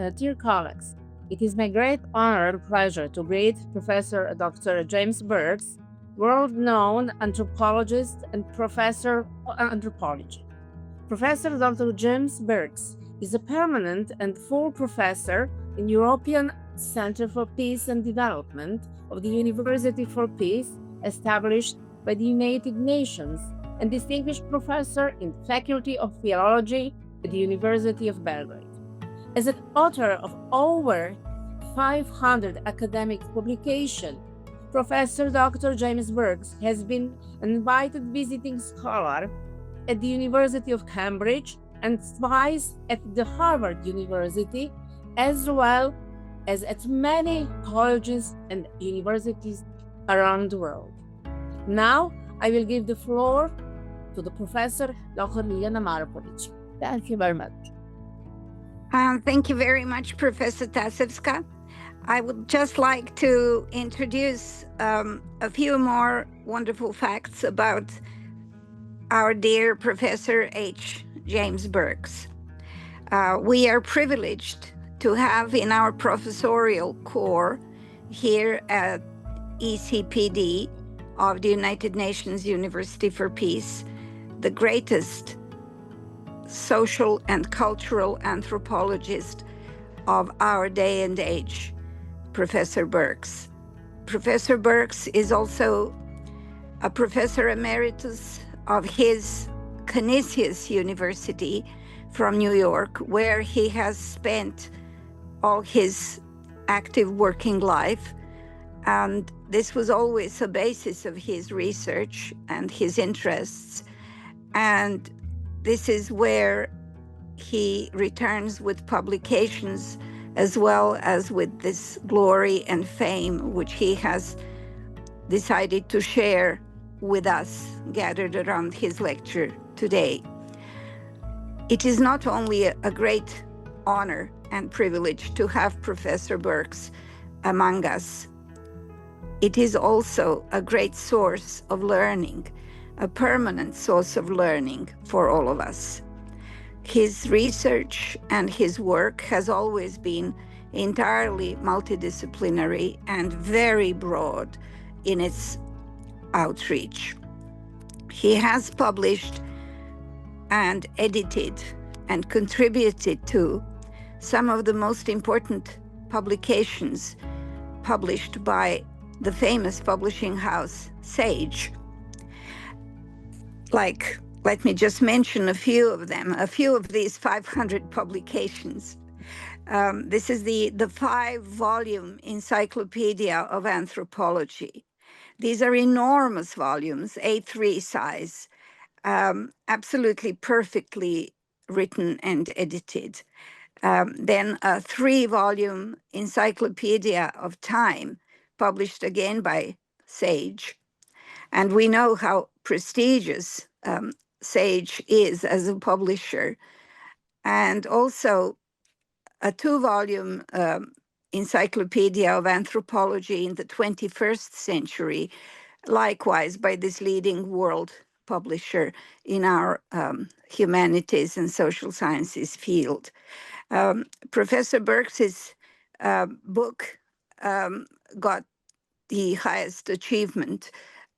Dear colleagues, it is my great honor and pleasure to greet Professor Dr. James Birx, world-known anthropologist and professor of anthropology. Professor Dr. James Birx is a permanent and full professor in European Center for Peace and Development of the University for Peace, established by the United Nations, and distinguished professor in the Faculty of Theology at the University of Belgrade. As an author of over 500 academic publications, Professor Dr. James Birx has been an invited visiting scholar at the University of Cambridge and twice at the Harvard University, as well as at many colleges and universities around the world. Now, I will give the floor to the Professor Dr. Liljana Marapovic. Thank you very much. Thank you very much, Professor Tasevska. I would just like to introduce a few more wonderful facts about our dear Professor H. James Birx. We are privileged to have in our professorial corps here at ECPD of the United Nations University for Peace, the greatest social and cultural anthropologist of our day and age, Professor Birx. Professor Birx is also a professor emeritus of his Canisius University from New York, where he has spent all his active working life. And this was always a basis of his research and his interests. And this is where he returns with publications as well as with this glory and fame, which he has decided to share with us gathered around his lecture today. It is not only a great honor and privilege to have Professor Birx among us, it is also a great source of learning, a permanent source of learning for all of us. His research and his work has always been entirely multidisciplinary and very broad in its outreach. He has published and edited and contributed to some of the most important publications published by the famous publishing house Sage. Let me just mention a few of them, a few of these 500 publications. This is the 5-volume Encyclopedia of Anthropology. These are enormous volumes, A3 size, absolutely perfectly written and edited. Then a 3-volume Encyclopedia of Time, published again by Sage. And we know how prestigious Sage is as a publisher. And also a 2-volume Encyclopedia of Anthropology in the 21st Century, likewise by this leading world publisher in our humanities and social sciences field. Professor Birx's book got the highest achievement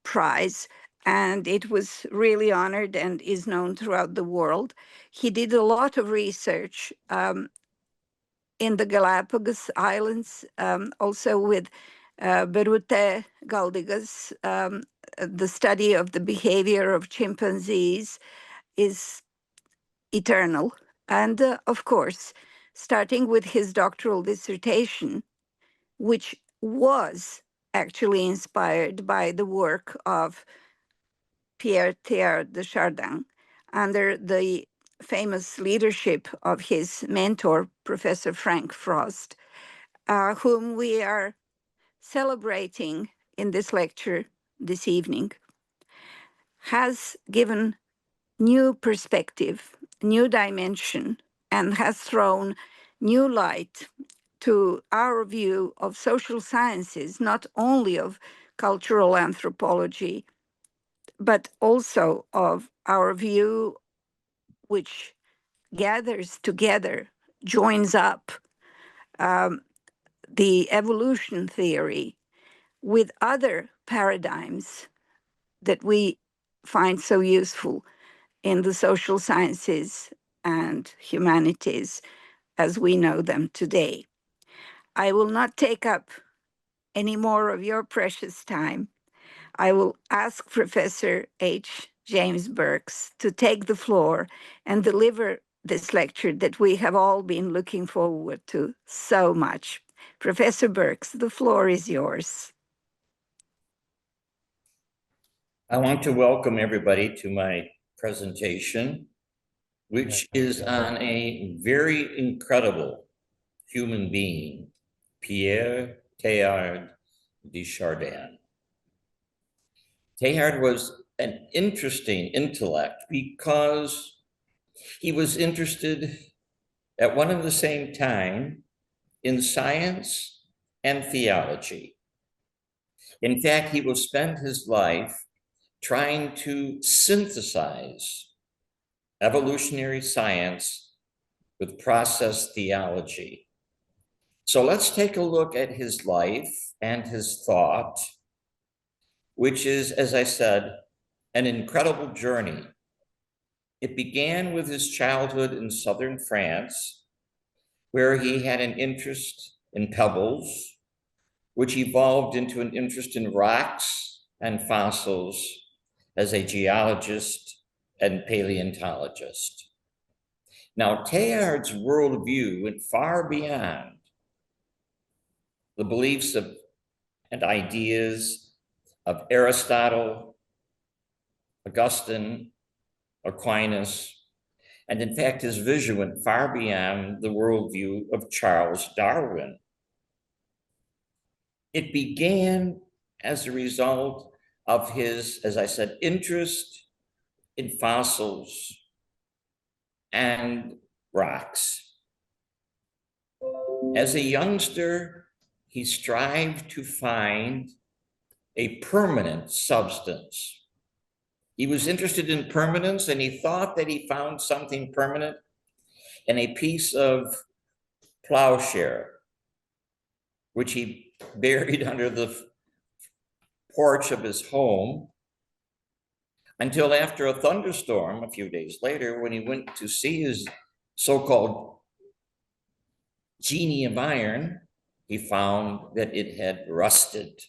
prize, and it was really honored and is known throughout the world. He did a lot of research in the Galapagos Islands, also with Berute Galdigas. The study of the behavior of chimpanzees is eternal. And of course, starting with his doctoral dissertation, which was actually inspired by the work of Pierre Teilhard de Chardin, under the famous leadership of his mentor, Professor Frank Frost, whom we are celebrating in this lecture this evening, has given new perspective, new dimension, and has thrown new light to our view of social sciences, not only of cultural anthropology, but also of our view, which gathers together, joins up the evolution theory with other paradigms that we find so useful in the social sciences and humanities as we know them today. I will not take up any more of your precious time. I will ask Professor H. James Birx to take the floor and deliver this lecture that we have all been looking forward to so much. Professor Birx, the floor is yours. I want to welcome everybody to my presentation, which is on a very incredible human being, Pierre Teilhard de Chardin. Teilhard was an interesting intellect because he was interested at one and the same time in science and theology. In fact, he will spend his life trying to synthesize evolutionary science with process theology. So let's take a look at his life and his thought, which is, as I said, an incredible journey. It began with his childhood in southern France, where he had an interest in pebbles, which evolved into an interest in rocks and fossils as a geologist and paleontologist. Now, Teilhard's worldview went far beyond the beliefs of and ideas of Aristotle, Augustine, Aquinas, and in fact, his vision went far beyond the worldview of Charles Darwin. It began as a result of his, as I said, interest in fossils and rocks. As a youngster, he strived to find a permanent substance. He was interested in permanence, and he thought that he found something permanent in a piece of plowshare, which he buried under the porch of his home, until after a thunderstorm a few days later, when he went to see his so-called genie of iron, he found that it had rusted.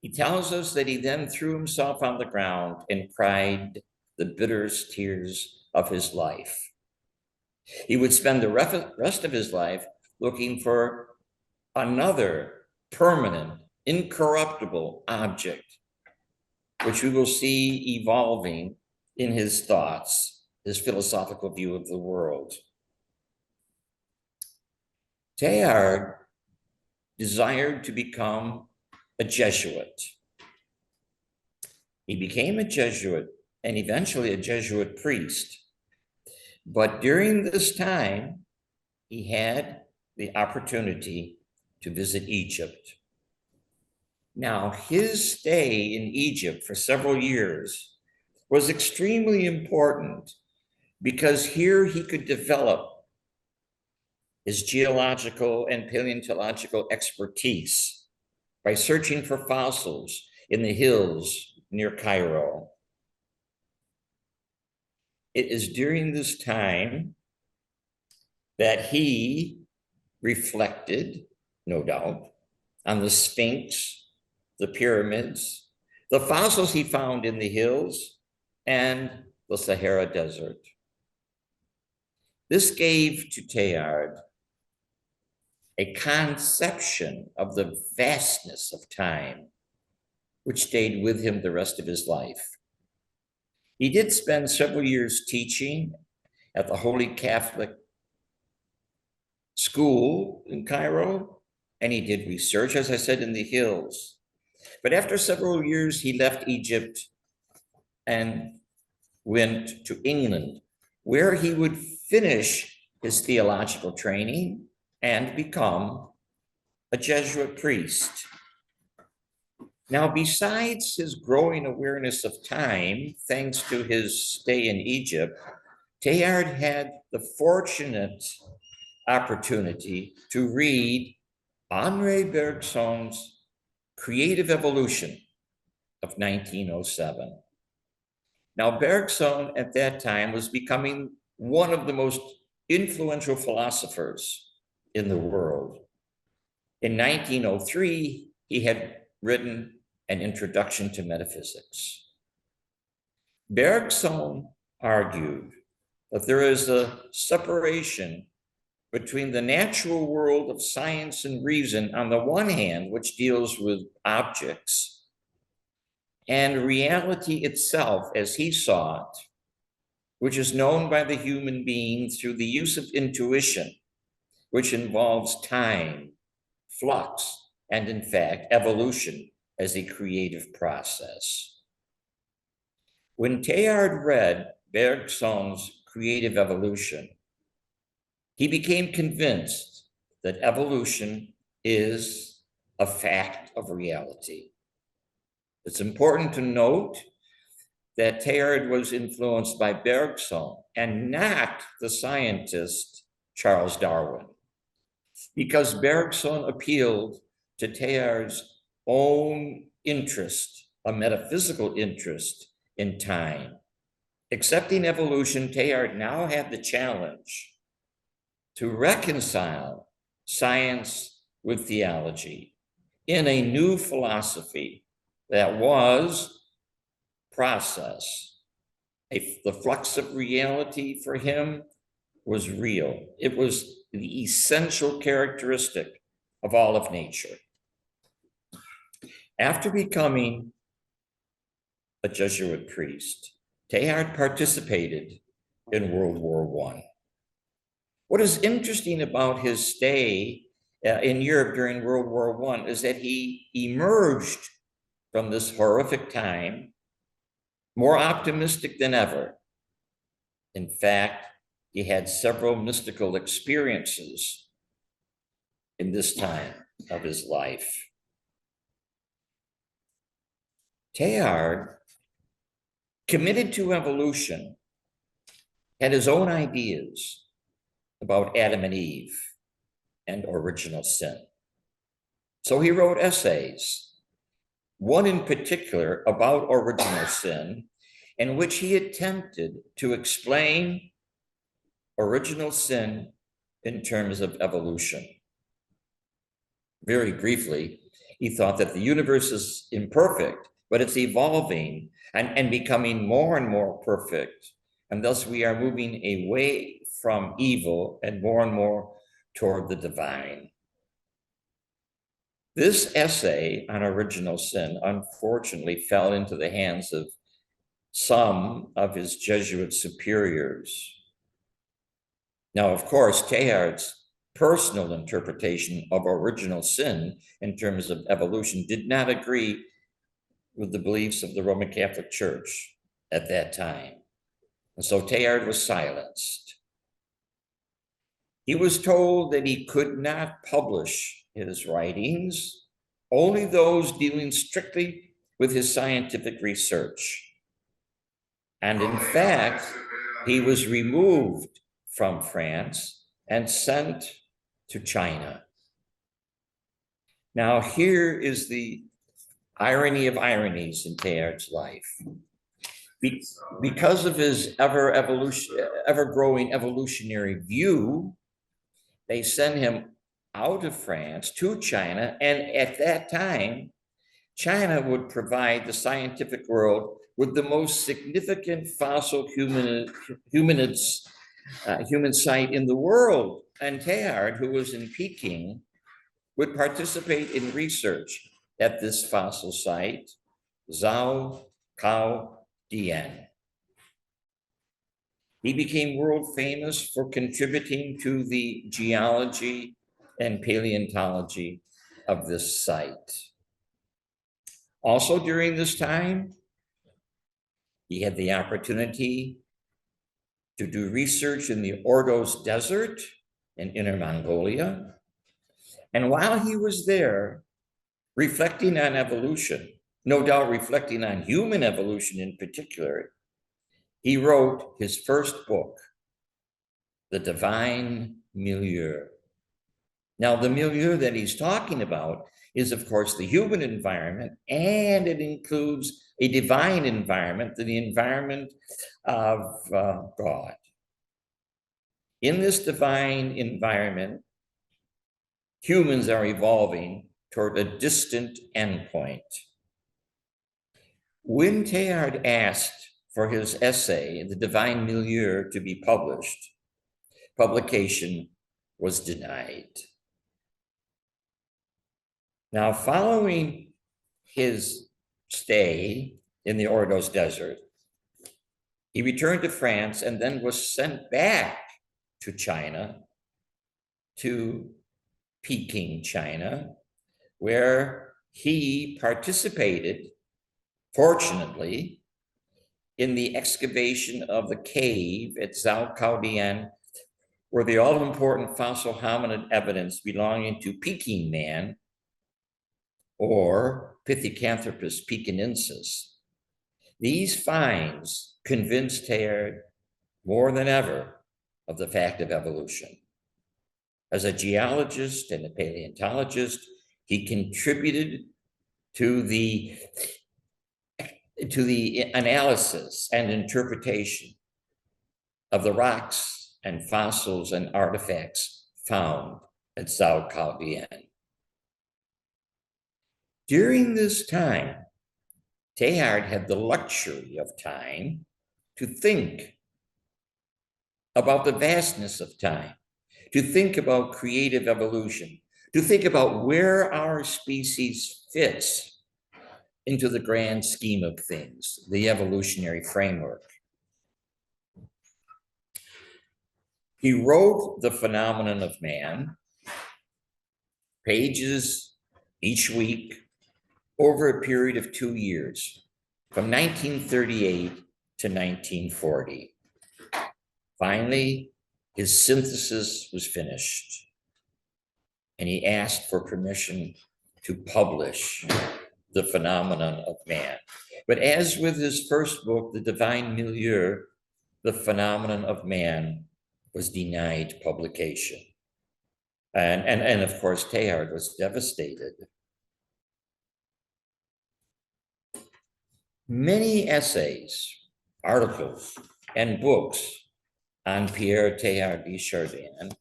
He tells us that he then threw himself on the ground and cried the bitterest tears of his life. He would spend the rest of his life looking for another permanent, incorruptible object, which we will see evolving in his thoughts, his philosophical view of the world. Teilhard desired to become a Jesuit. He became a Jesuit and eventually a Jesuit priest. But during this time, he had the opportunity to visit Egypt. Now, his stay in Egypt for several years was extremely important because here he could develop his geological and paleontological expertise by searching for fossils in the hills near Cairo. It is during this time that he reflected, no doubt, on the Sphinx, the pyramids, the fossils he found in the hills, and the Sahara Desert. This gave to Teilhard a conception of the vastness of time, which stayed with him the rest of his life. He did spend several years teaching at the Holy Catholic School in Cairo, and he did research, as I said, in the hills. But after several years, he left Egypt and went to England, where he would finish his theological training and become a Jesuit priest. Now, besides his growing awareness of time, thanks to his stay in Egypt, Teilhard had the fortunate opportunity to read Henri Bergson's Creative Evolution of 1907. Now, Bergson at that time was becoming one of the most influential philosophers in the world. In 1903, he had written An Introduction to Metaphysics. Bergson argued that there is a separation between the natural world of science and reason on the one hand, which deals with objects, and reality itself as he saw it, which is known by the human being through the use of intuition, which involves time, flux, and in fact, evolution as a creative process. When Teilhard read Bergson's Creative Evolution, he became convinced that evolution is a fact of reality. It's important to note that Teilhard was influenced by Bergson and not the scientist Charles Darwin, because Bergson appealed to Teilhard's own interest, a metaphysical interest in time. Accepting evolution, Teilhard now had the challenge to reconcile science with theology in a new philosophy that was process. The flux of reality for him was real. It was the essential characteristic of all of nature. After becoming a Jesuit priest, Teilhard participated in World War I. What is interesting about his stay in Europe during World War I is that he emerged from this horrific time more optimistic than ever. In fact, he had several mystical experiences in this time of his life. Teilhard, committed to evolution, had his own ideas about Adam and Eve and original sin. So he wrote essays, one in particular about original sin, in which he attempted to explain original sin in terms of evolution. Very briefly, he thought that the universe is imperfect, but it's evolving and becoming more and more perfect. And thus we are moving away from evil and more toward the divine. This essay on original sin, unfortunately, fell into the hands of some of his Jesuit superiors. Now, of course, Teilhard's personal interpretation of original sin in terms of evolution did not agree with the beliefs of the Roman Catholic Church at that time. And so Teilhard was silenced. He was told that he could not publish his writings, only those dealing strictly with his scientific research. And in fact, he was removed from France and sent to China. Now, here is the irony of ironies in Teilhard's life. Because of his ever-growing evolutionary view, they send him out of France to China, and at that time, China would provide the scientific world with the most significant fossil human site in the world. And Teilhard, who was in Peking, would participate in research at this fossil site, Zhao Cao Dian. He became world famous for contributing to the geology and paleontology of this site. Also during this time, he had the opportunity to do research in the Ordos Desert in Inner Mongolia. And while he was there, reflecting on evolution, no doubt reflecting on human evolution in particular, he wrote his first book, The Divine milieu. Now, the milieu that he's talking about is, of course, the human environment, and it includes a divine environment, the environment of God. In this divine environment, humans are evolving toward a distant endpoint. When Teilhard asked for his essay, The Divine Milieu, to be published, publication was denied. Now, following his stay in the Ordos Desert, he returned to France and then was sent back to China, to Peking, China, where he participated, fortunately, in the excavation of the cave at Zhaocaodian, where the all-important fossil hominid evidence belonging to Peking man, or Pithecanthropus pekinensis. These finds convinced Teilhard more than ever of the fact of evolution. As a geologist and a paleontologist, he contributed to the analysis and interpretation of the rocks and fossils and artifacts found at Zhaocaodian. During this time, Teilhard had the luxury of time to think about the vastness of time, to think about creative evolution, to think about where our species fits into the grand scheme of things, the evolutionary framework. He wrote The Phenomenon of Man, pages each week, over a period of 2 years, from 1938 to 1940. Finally, his synthesis was finished, and he asked for permission to publish The Phenomenon of Man. But as with his first book, The Divine Milieu, The Phenomenon of Man was denied publication. And of course, Teilhard was devastated. Many essays, articles, and books on Pierre Teilhard de Chardin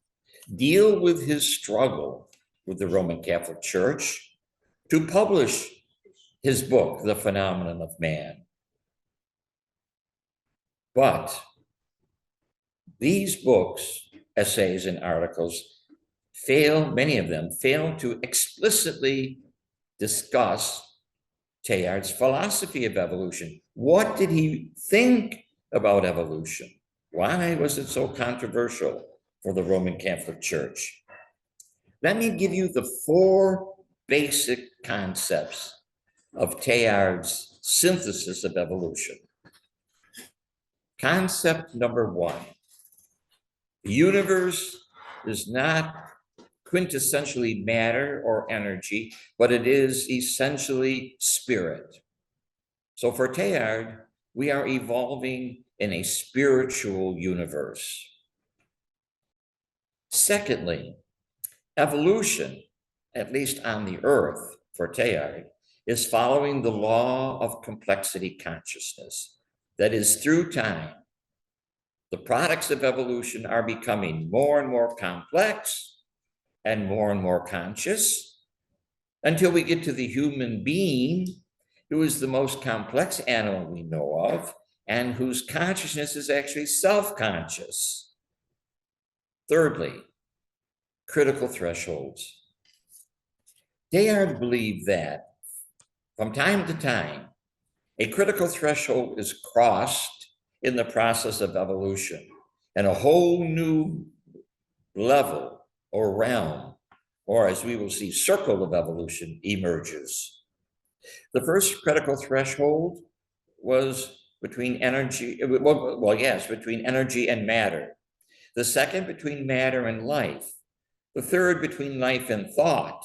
deal with his struggle with the Roman Catholic Church to publish his book, The Phenomenon of Man. But these books, essays, and articles many of them fail to explicitly discuss Teilhard's philosophy of evolution. What did he think about evolution? Why was it so controversial for the Roman Catholic Church? Let me give you the 4 basic concepts of Teilhard's synthesis of evolution. Concept number 1, the universe is not quintessentially matter or energy, but it is essentially spirit. So for Teilhard, we are evolving in a spiritual universe. Secondly, evolution, at least on the earth for Teilhard, is following the law of complexity consciousness. That is, through time, the products of evolution are becoming more and more complex and more conscious, until we get to the human being, who is the most complex animal we know of, and whose consciousness is actually self-conscious. Thirdly, critical thresholds. Teilhard believed that from time to time, a critical threshold is crossed in the process of evolution, and a whole new level or realm, or as we will see, circle of evolution emerges. The first critical threshold was between energy, between energy and matter. The second between matter and life. The third between life and thought.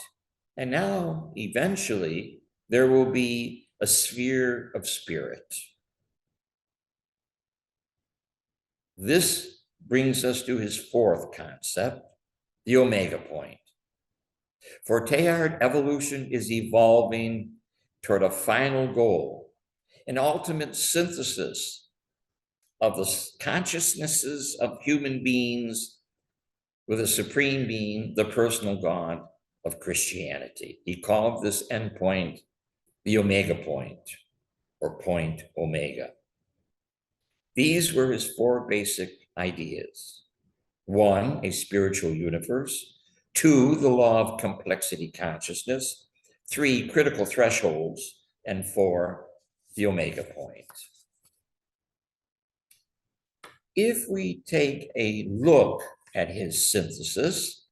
And now, eventually, there will be a sphere of spirit. This brings us to his 4th concept, the omega point. For Teilhard, evolution is evolving toward a final goal, an ultimate synthesis of the consciousnesses of human beings with a supreme being, the personal God of Christianity. He called this endpoint the omega point, or point omega. These were his four basic ideas. One, a spiritual universe. Two, the law of complexity consciousness. Three, critical thresholds. And four, the omega point. If we take a look at his synthesis,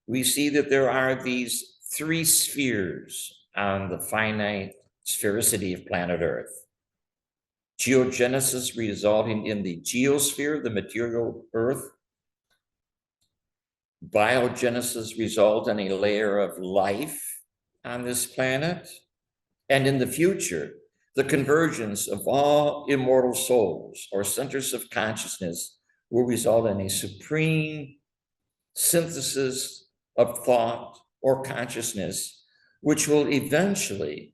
we see that there are these three spheres on the finite sphericity of planet Earth. Geogenesis resulting in the geosphere, the material Earth. Biogenesis result in a layer of life on this planet. And in the future, the convergence of all immortal souls or centers of consciousness will result in a supreme synthesis of thought or consciousness, which will eventually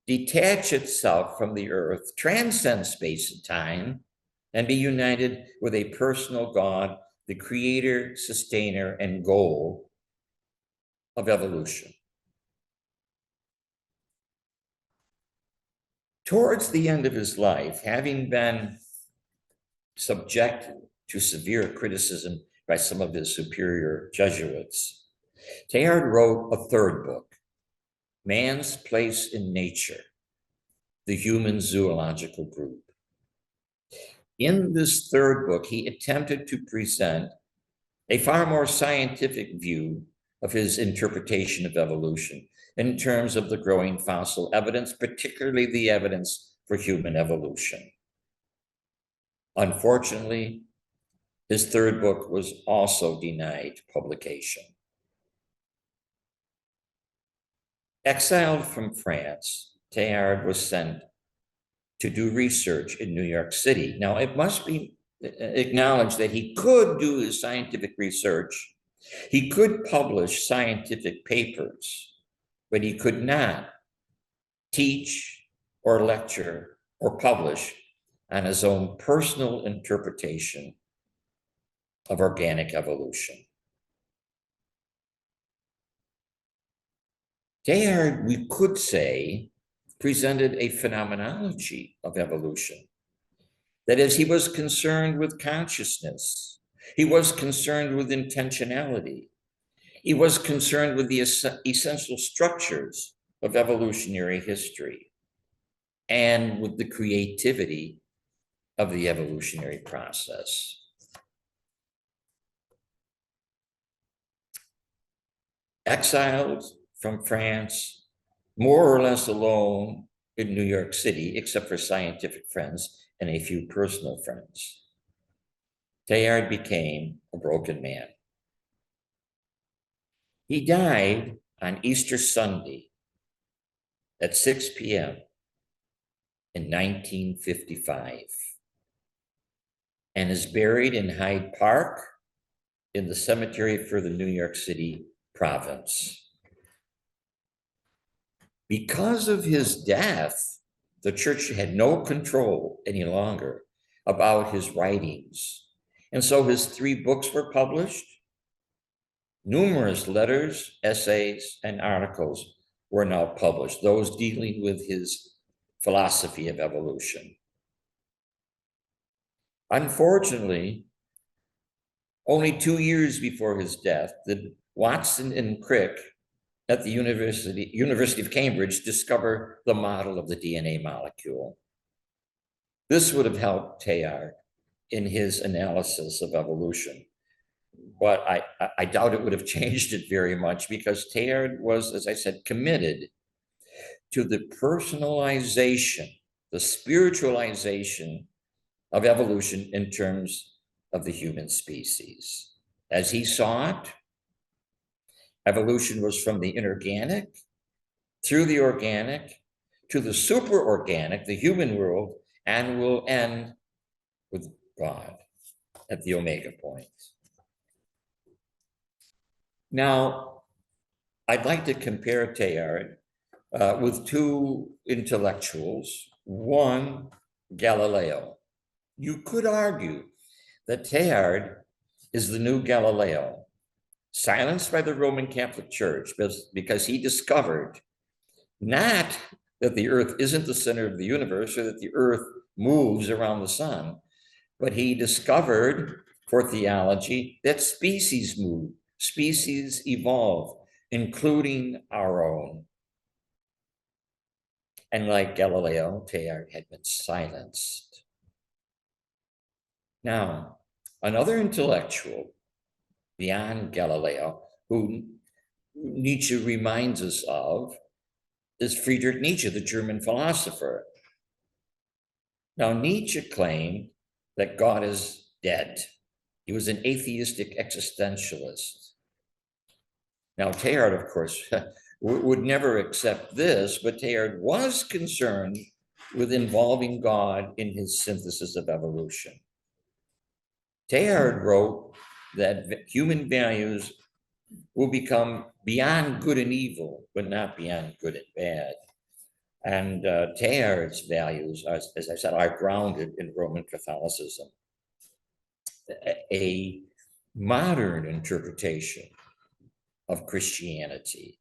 detach itself from the earth, transcend space and time, and be united with a personal God, the creator, sustainer, and goal of evolution. Towards the end of his life, having been subjected to severe criticism by some of his superior Jesuits, Teilhard wrote a third book, Man's Place in Nature, the Human Zoological Group. In this third book, he attempted to present a far more scientific view of his interpretation of evolution in terms of the growing fossil evidence, particularly the evidence for human evolution. Unfortunately, his third book was also denied publication. Exiled from France, Teilhard was sent to do research in New York City. Now, it must be acknowledged that he could do his scientific research. He could publish scientific papers, but he could not teach or lecture or publish on his own personal interpretation of organic evolution. Teilhard, we could say, presented a phenomenology of evolution. That is, he was concerned with consciousness. He was concerned with intentionality. He was concerned with the essential structures of evolutionary history and with the creativity of the evolutionary process. Exiled from France, more or less alone in New York City, except for scientific friends and a few personal friends, Teilhard became a broken man. He died on Easter Sunday at 6 p.m. in 1955 and is buried in Hyde Park in the cemetery for the New York City province. Because of his death, the church had no control any longer about his writings. And so his 3 books were published. Numerous letters, essays, and articles were now published, those dealing with his philosophy of evolution. Unfortunately, only 2 years before his death, did Watson and Crick at the University of Cambridge discover the model of the DNA molecule. This would have helped Teilhard in his analysis of evolution, but I doubt it would have changed it very much, because Teilhard was, as I said, committed to the personalization, the spiritualization of evolution in terms of the human species. As he saw it, evolution was from the inorganic through the organic to the superorganic, the human world, and will end with God at the omega point. Now, I'd like to compare Teilhard with two intellectuals, one, Galileo. You could argue that Teilhard is the new Galileo, silenced by the Roman Catholic Church because he discovered not that the earth isn't the center of the universe or that the earth moves around the sun, but he discovered for theology that species move, species evolve, including our own. And like Galileo, Teilhard had been silenced. Now, another intellectual beyond Galileo, who Nietzsche reminds us of, is Friedrich Nietzsche, the German philosopher. Now, Nietzsche claimed that God is dead. He was an atheistic existentialist. Now, Teilhard, of course, would never accept this, but Teilhard was concerned with involving God in his synthesis of evolution. Teilhard wrote that human values will become beyond good and evil, but not beyond good and bad. And Teilhard's values, as I said, are grounded in Roman Catholicism. A modern interpretation of Christianity,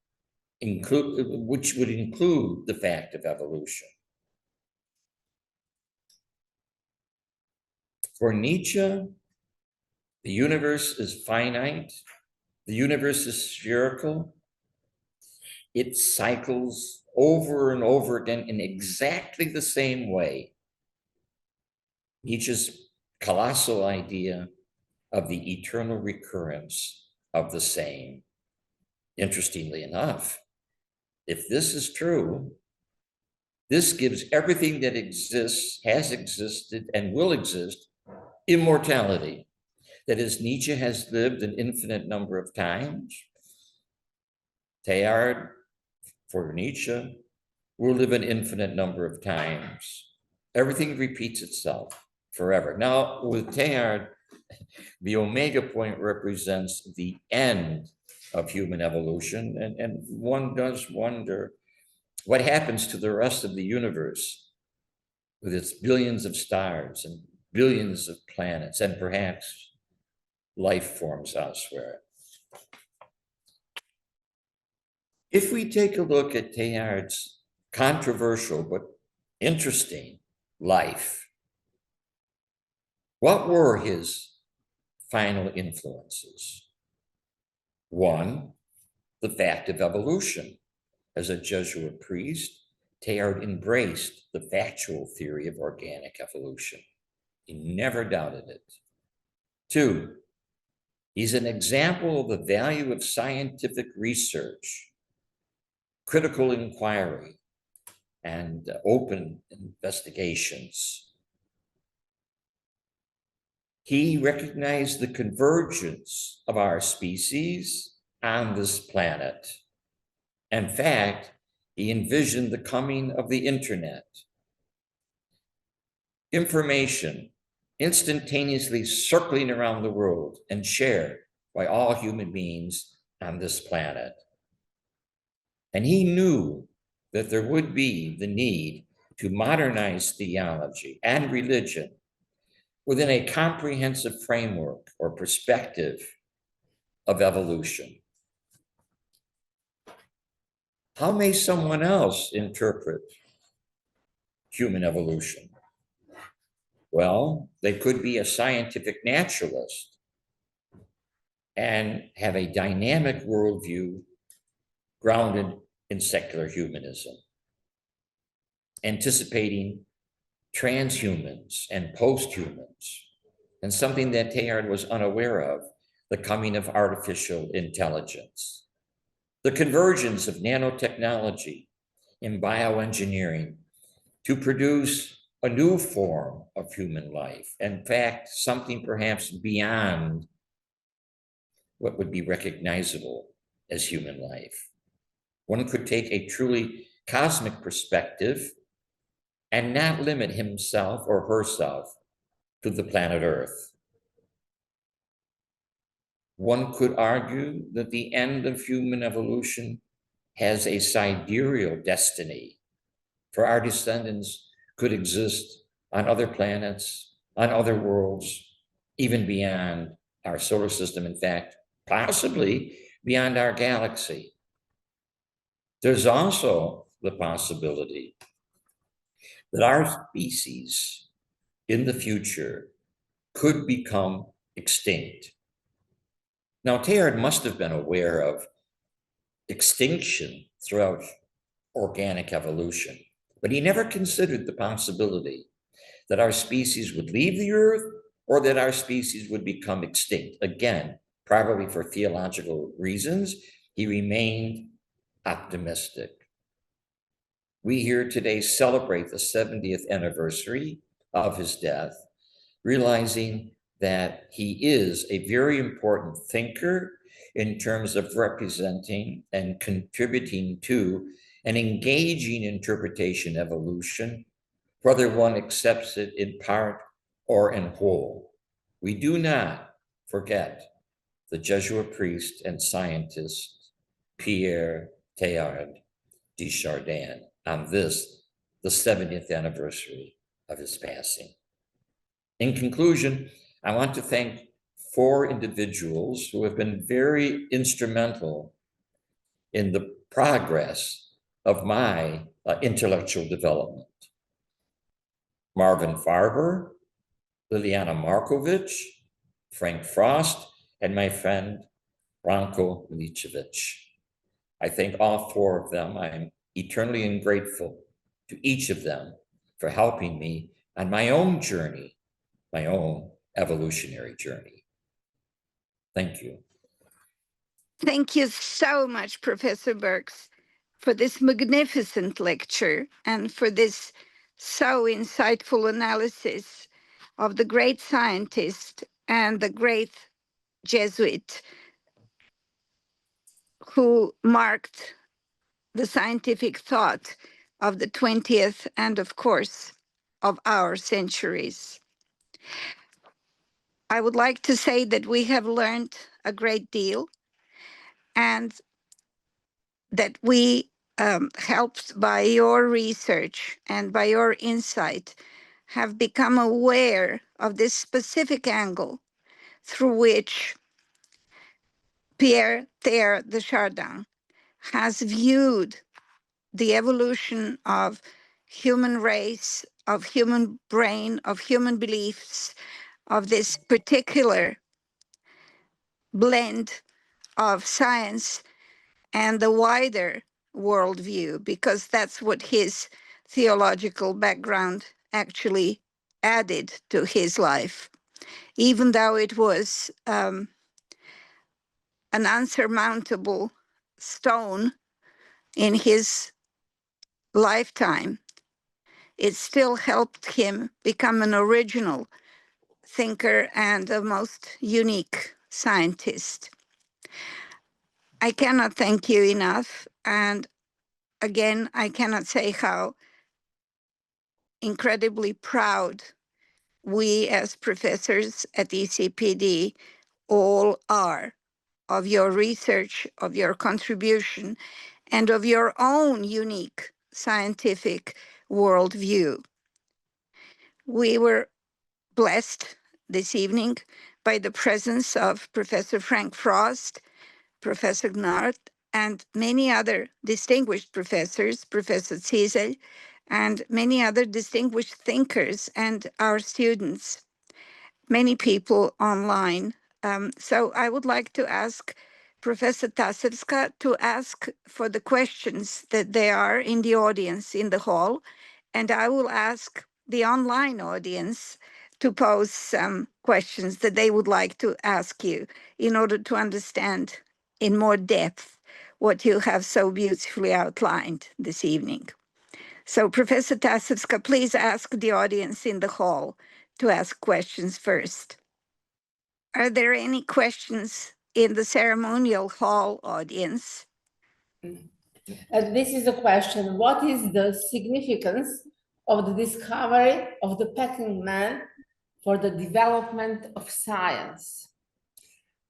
which would include the fact of evolution. For Nietzsche, the universe is finite, the universe is spherical, it cycles over and over again in exactly the same way. Nietzsche's colossal idea of the eternal recurrence of the same. Interestingly enough, if this is true, this gives everything that exists, has existed, and will exist immortality. That is, Nietzsche has lived an infinite number of times. Teilhard, for Nietzsche, will live an infinite number of times. Everything repeats itself forever. Now, with Teilhard, the omega point represents the end of human evolution, and one does wonder what happens to the rest of the universe with its billions of stars and billions of planets and perhaps life forms elsewhere. If we take a look at Teilhard's controversial but interesting life, what were his final influences? One, the fact of evolution. As a Jesuit priest, Teilhard embraced the factual theory of organic evolution. He never doubted it. Two, he's an example of the value of scientific research, critical inquiry, and open investigations. He recognized the convergence of our species on this planet. In fact, he envisioned the coming of the internet. Information instantaneously circling around the world and shared by all human beings on this planet. And he knew that there would be the need to modernize theology and religion within a comprehensive framework or perspective of evolution. How may someone else interpret human evolution? Well, they could be a scientific naturalist and have a dynamic worldview grounded in secular humanism, anticipating transhumans and posthumans, and something that Teilhard was unaware of, the coming of artificial intelligence. The convergence of nanotechnology and bioengineering to produce a new form of human life. In fact, something perhaps beyond what would be recognizable as human life. One could take a truly cosmic perspective and not limit himself or herself to the planet Earth. One could argue that the end of human evolution has a sidereal destiny, for our descendants could exist on other planets, on other worlds, even beyond our solar system, in fact, possibly beyond our galaxy. There's also the possibility that our species in the future could become extinct. Now, Teilhard must have been aware of extinction throughout organic evolution, but he never considered the possibility that our species would leave the earth or that our species would become extinct. Again, probably for theological reasons, he remained optimistic. We here today celebrate the 70th anniversary of his death, realizing that he is a very important thinker in terms of representing and contributing to an engaging interpretation of evolution, whether one accepts it in part or in whole. We do not forget the Jesuit priest and scientist Pierre Teilhard de Chardin on this, the 70th anniversary of his passing. In conclusion, I want to thank 4 individuals who have been very instrumental in the progress of my intellectual development. Marvin Farber, Liliana Markovic, Frank Frost, and my friend Branko Milicevic. I thank all 4 of them. I'm eternally grateful to each of them for helping me on my own journey, my own evolutionary journey. Thank you. Thank you so much, Professor Birx, for this magnificent lecture and for this so insightful analysis of the great scientist and the great Jesuit who marked the scientific thought of the 20th and, of course, of our centuries. I would like to say that we have learned a great deal and that we, helped by your research and by your insight, have become aware of this specific angle through which Pierre Teilhard de Chardin has viewed the evolution of human race, of human brain, of human beliefs, of this particular blend of science and the wider worldview, because that's what his theological background actually added to his life, even though it was an unsurmountable stone in his lifetime. It still helped him become an original thinker and a most unique scientist. I cannot thank you enough. And again, I cannot say how incredibly proud we as professors at ECPD all are of your research, of your contribution, and of your own unique scientific worldview. We were blessed this evening by the presence of Professor Frank Frost, Professor Gnart, and many other distinguished professors, Professor Ziesel, and many other distinguished thinkers and our students, many people online. So I would like to ask Professor Tasevska to ask for the questions that there are in the audience in the hall, and I will ask the online audience to pose some questions that they would like to ask you in order to understand in more depth what you have so beautifully outlined this evening. So Professor Tasevska, please ask the audience in the hall to ask questions first. Are there any questions in the ceremonial hall audience? This is a question. What is the significance of the discovery of the packing man for the development of science?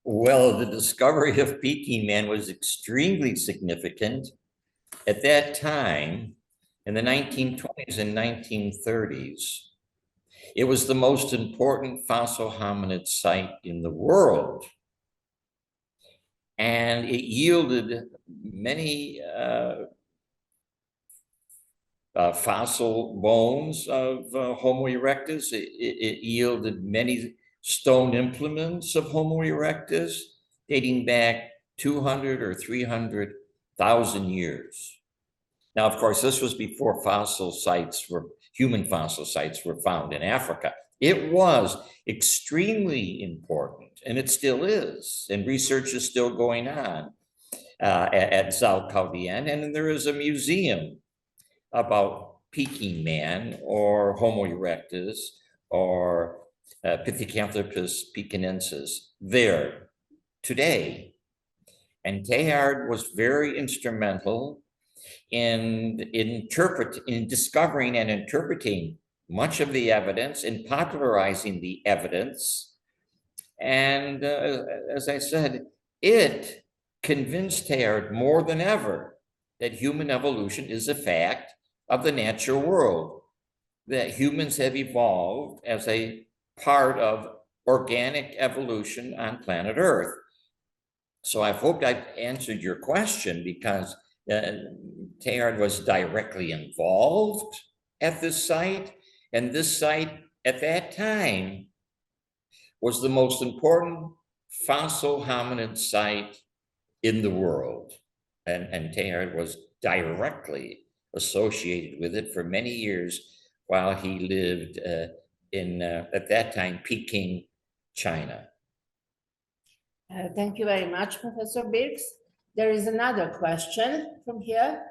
Well, the discovery of Peking man was extremely significant at that time in the 1920s and 1930s. It was the most important fossil hominid site in the world. And it yielded many fossil bones of Homo erectus. It yielded many stone implements of Homo erectus dating back 200 or 300,000 years. Now, of course, this was before human fossil sites were found in Africa. It was extremely important, and it still is, and research is still going on at Zalcaldian, and there is a museum about Peking man or Homo erectus or Pithecanthropus pekinensis there today. And Teilhard was very instrumental in discovering and interpreting much of the evidence, in popularizing the evidence. And as I said, it convinced Teilhard more than ever that human evolution is a fact of the natural world, that humans have evolved as a part of organic evolution on planet Earth. So I hope I've answered your question, because Teilhard was directly involved at this site, and this site at that time was the most important fossil hominid site in the world. And Teilhard was directly associated with it for many years while he lived in, at that time, Peking, China. Thank you very much, Professor Birx. There is another question from here.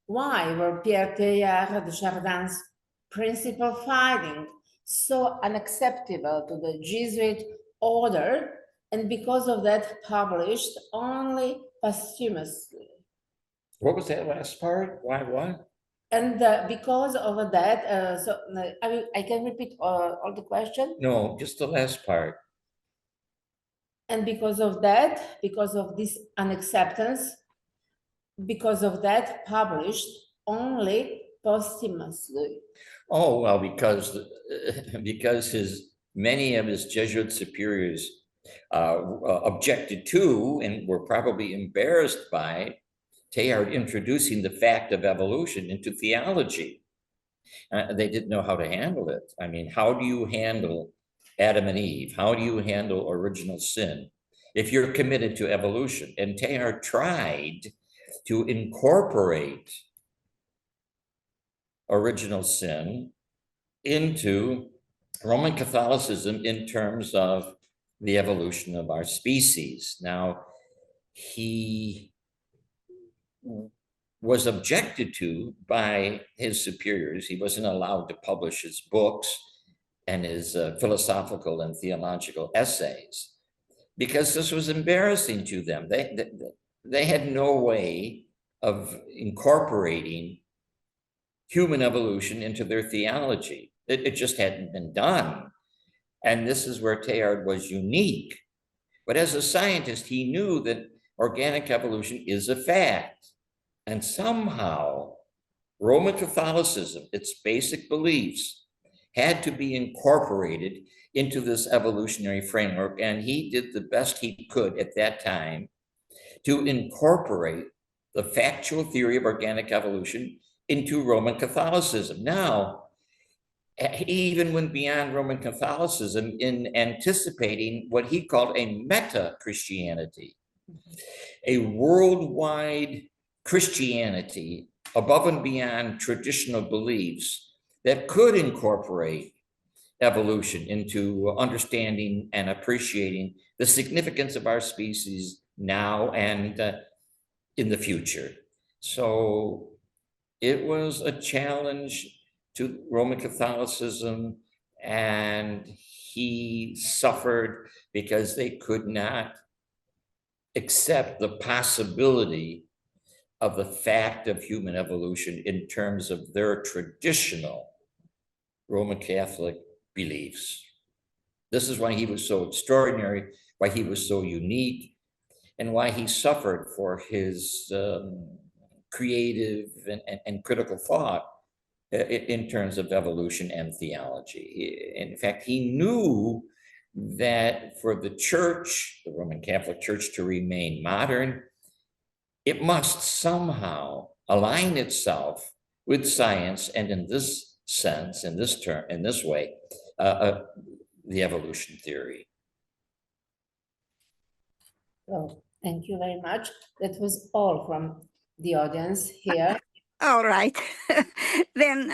Why were Pierre Teilhard de Chardin's principal findings so unacceptable to the Jesuit order, and because of that published only posthumously? What was that last part? Why what? And because of that, I can repeat all the question? No, just the last part. And because of that, because of this unacceptance, because of that, published only posthumously. Oh, well, because many of his Jesuit superiors objected to and were probably embarrassed by Teilhard introducing the fact of evolution into theology. They didn't know how to handle it. I mean, how do you handle Adam and Eve? How do you handle original sin if you're committed to evolution? And Teilhard tried to incorporate original sin into Roman Catholicism in terms of the evolution of our species. Now, he was objected to by his superiors. He wasn't allowed to publish his books and his philosophical and theological essays because this was embarrassing to them. They had no way of incorporating human evolution into their theology. It just hadn't been done. And this is where Teilhard was unique. But as a scientist, he knew that organic evolution is a fact. And somehow, Roman Catholicism, its basic beliefs, had to be incorporated into this evolutionary framework. And he did the best he could at that time to incorporate the factual theory of organic evolution into Roman Catholicism. Now, he even went beyond Roman Catholicism in anticipating what he called a meta-Christianity, a worldwide Christianity above and beyond traditional beliefs that could incorporate evolution into understanding and appreciating the significance of our species now and in the future. So it was a challenge to Roman Catholicism, and he suffered because they could not accept the possibility of the fact of human evolution in terms of their traditional Roman Catholic beliefs. This is why he was so extraordinary, why he was so unique, and why he suffered for his creative and critical thought in terms of evolution and theology. In fact, he knew that for the church, the Roman Catholic Church, to remain modern, it must somehow align itself with science, and in this sense, in this term, in this way, the evolution theory. Well, thank you very much. That was all from the audience here. All right. Then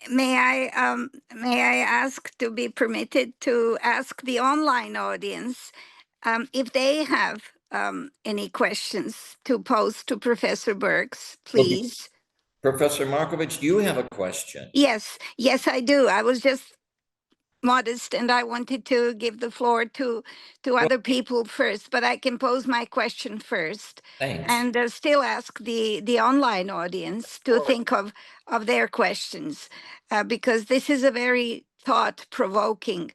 may I ask to be permitted to ask the online audience if they have any questions to pose to Professor Birx, please. Professor Markovich, do you have a question? Yes, I do. I was just modest and I wanted to give the floor to other people first, but I can pose my question first. Thanks. And still ask the online audience to think of their questions, because this was a very thought-provoking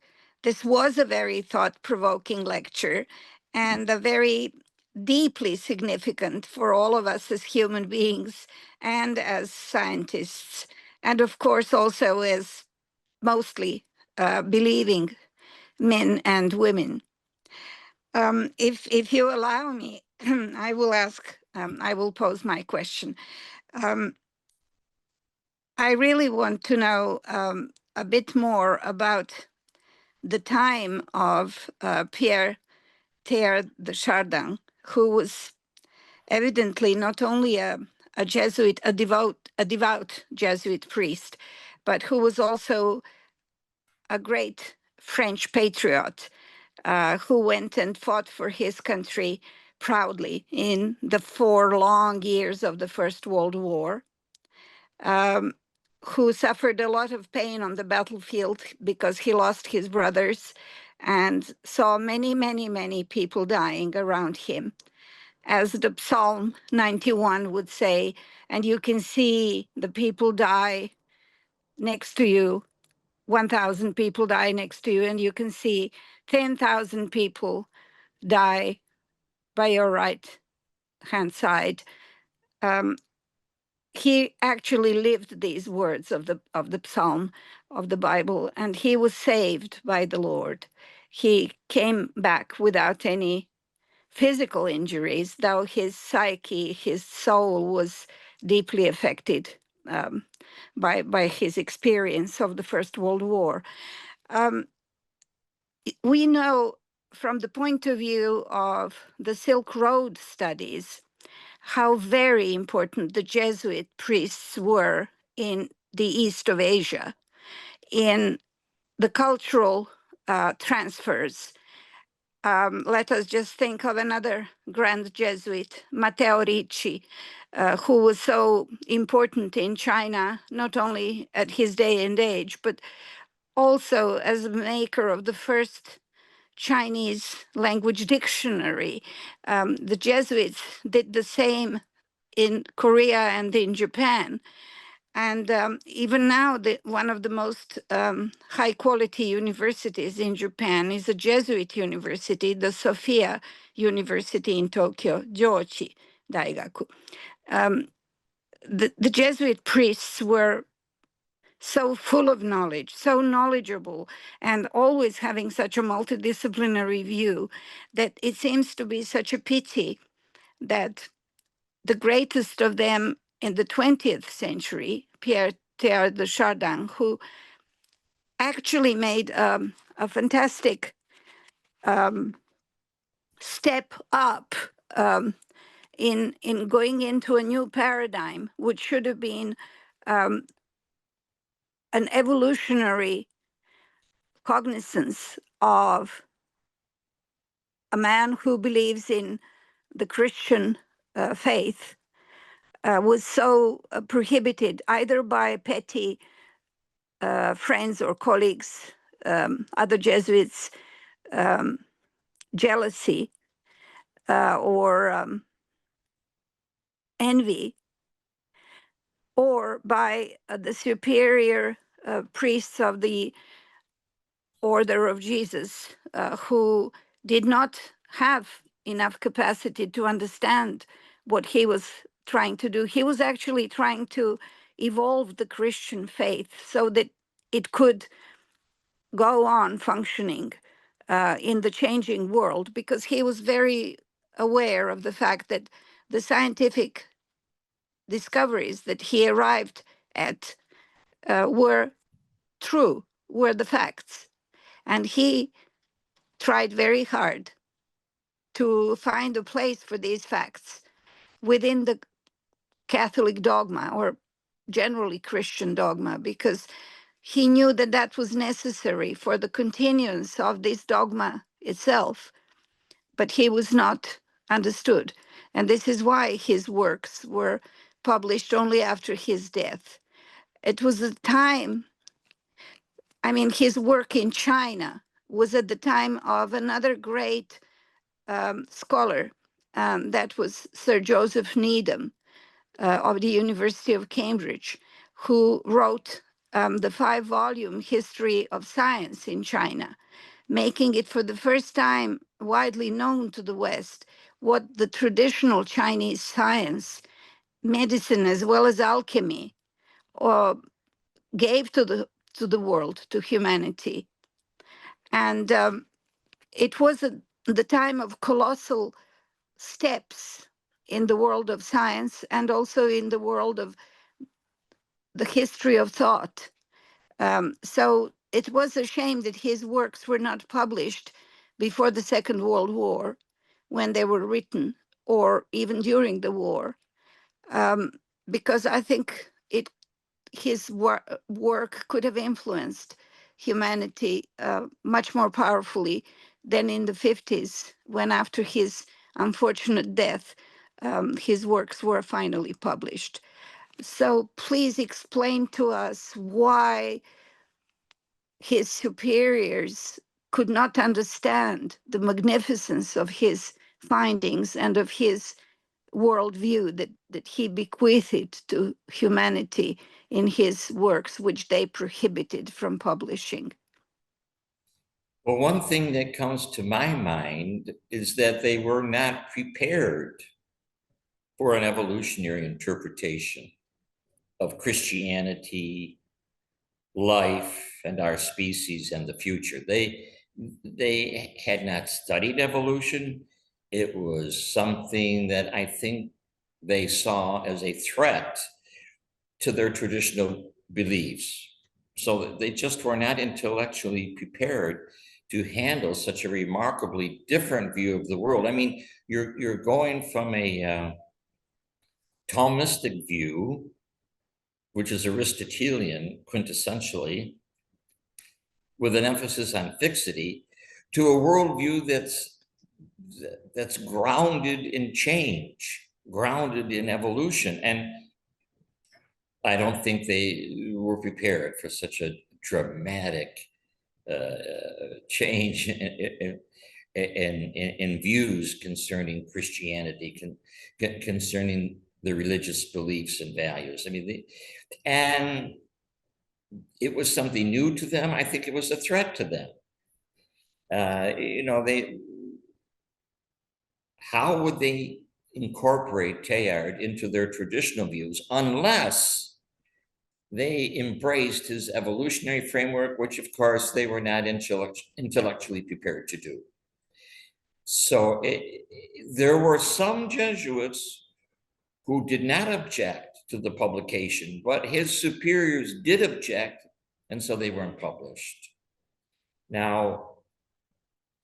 lecture, and a very deeply significant for all of us as human beings and as scientists, and of course also as mostly believing men and women. If you allow me, I will pose my question. I really want to know a bit more about the time of Pierre Teilhard de Chardin, who was evidently not only a Jesuit, a devout Jesuit priest, but who was also a great French patriot, who went and fought for his country proudly in the 4 long years of the First World War, who suffered a lot of pain on the battlefield because he lost his brothers and saw many, many, many people dying around him. As the Psalm 91 would say, and you can see the people die next to you, 1,000 people die next to you, and you can see 10,000 people die by your right hand side. He actually lived these words of the Psalm of the Bible, and he was saved by the Lord. He came back without any physical injuries, though his psyche, his soul was deeply affected by his experience of the First World War. We know from the point of view of the Silk Road studies how very important the Jesuit priests were in the east of Asia, in the cultural transfers. Let us just think of another grand Jesuit, Matteo Ricci, who was so important in China, not only at his day and age, but also as a maker of the first Chinese language dictionary. The Jesuits did the same in Korea and in Japan. And even now, one of the most high quality universities in Japan is a Jesuit university, the Sophia University in Tokyo, Jochi Daigaku. The Jesuit priests were so full of knowledge, so knowledgeable, and always having such a multidisciplinary view that it seems to be such a pity that the greatest of them in the 20th century, Pierre Teilhard de Chardin, who actually made a fantastic step up in going into a new paradigm, which should have been an evolutionary cognizance of a man who believes in the Christian faith, was so prohibited either by petty friends or colleagues, other Jesuits, jealousy, or envy, or by the superior priests of the Order of Jesus, who did not have enough capacity to understand what he was trying to do. He was actually trying to evolve the Christian faith so that it could go on functioning in the changing world, because he was very aware of the fact that the scientific discoveries that he arrived at were true, were the facts. And he tried very hard to find a place for these facts within the Catholic dogma, or generally Christian dogma, because he knew that that was necessary for the continuance of this dogma itself, but he was not understood. And this is why his works were published only after his death. It was a time, I mean, his work in China was at the time of another great scholar, that was Sir Joseph Needham of the University of Cambridge, who wrote the 5-volume History of Science in China, making it for the first time widely known to the West what the traditional Chinese science, medicine, as well as alchemy, gave to the world, to humanity. And it was the time of colossal steps in the world of science and also in the world of the history of thought. So it was a shame that his works were not published before the Second World War, when they were written, or even during the war, because I think his work could have influenced humanity much more powerfully than in the 50s, when after his unfortunate death, his works were finally published. So please explain to us why his superiors could not understand the magnificence of his findings and of his worldview that he bequeathed to humanity in his works, which they prohibited from publishing. Well, one thing that comes to my mind is that they were not prepared for an evolutionary interpretation of Christianity, life, and our species and the future. They had not studied evolution. It was something that I think they saw as a threat to their traditional beliefs. So they just were not intellectually prepared to handle such a remarkably different view of the world. I mean, you're going from a Thomistic view, which is Aristotelian quintessentially, with an emphasis on fixity, to a worldview that's grounded in change, grounded in evolution. And I don't think they were prepared for such a dramatic change in views concerning Christianity, concerning the religious beliefs and values. I mean, and it was something new to them. I think it was a threat to them. How would they incorporate Teilhard into their traditional views unless they embraced his evolutionary framework, which of course they were not intellectually prepared to do? So there were some Jesuits who did not object to the publication, but his superiors did object, and so they weren't published. Now,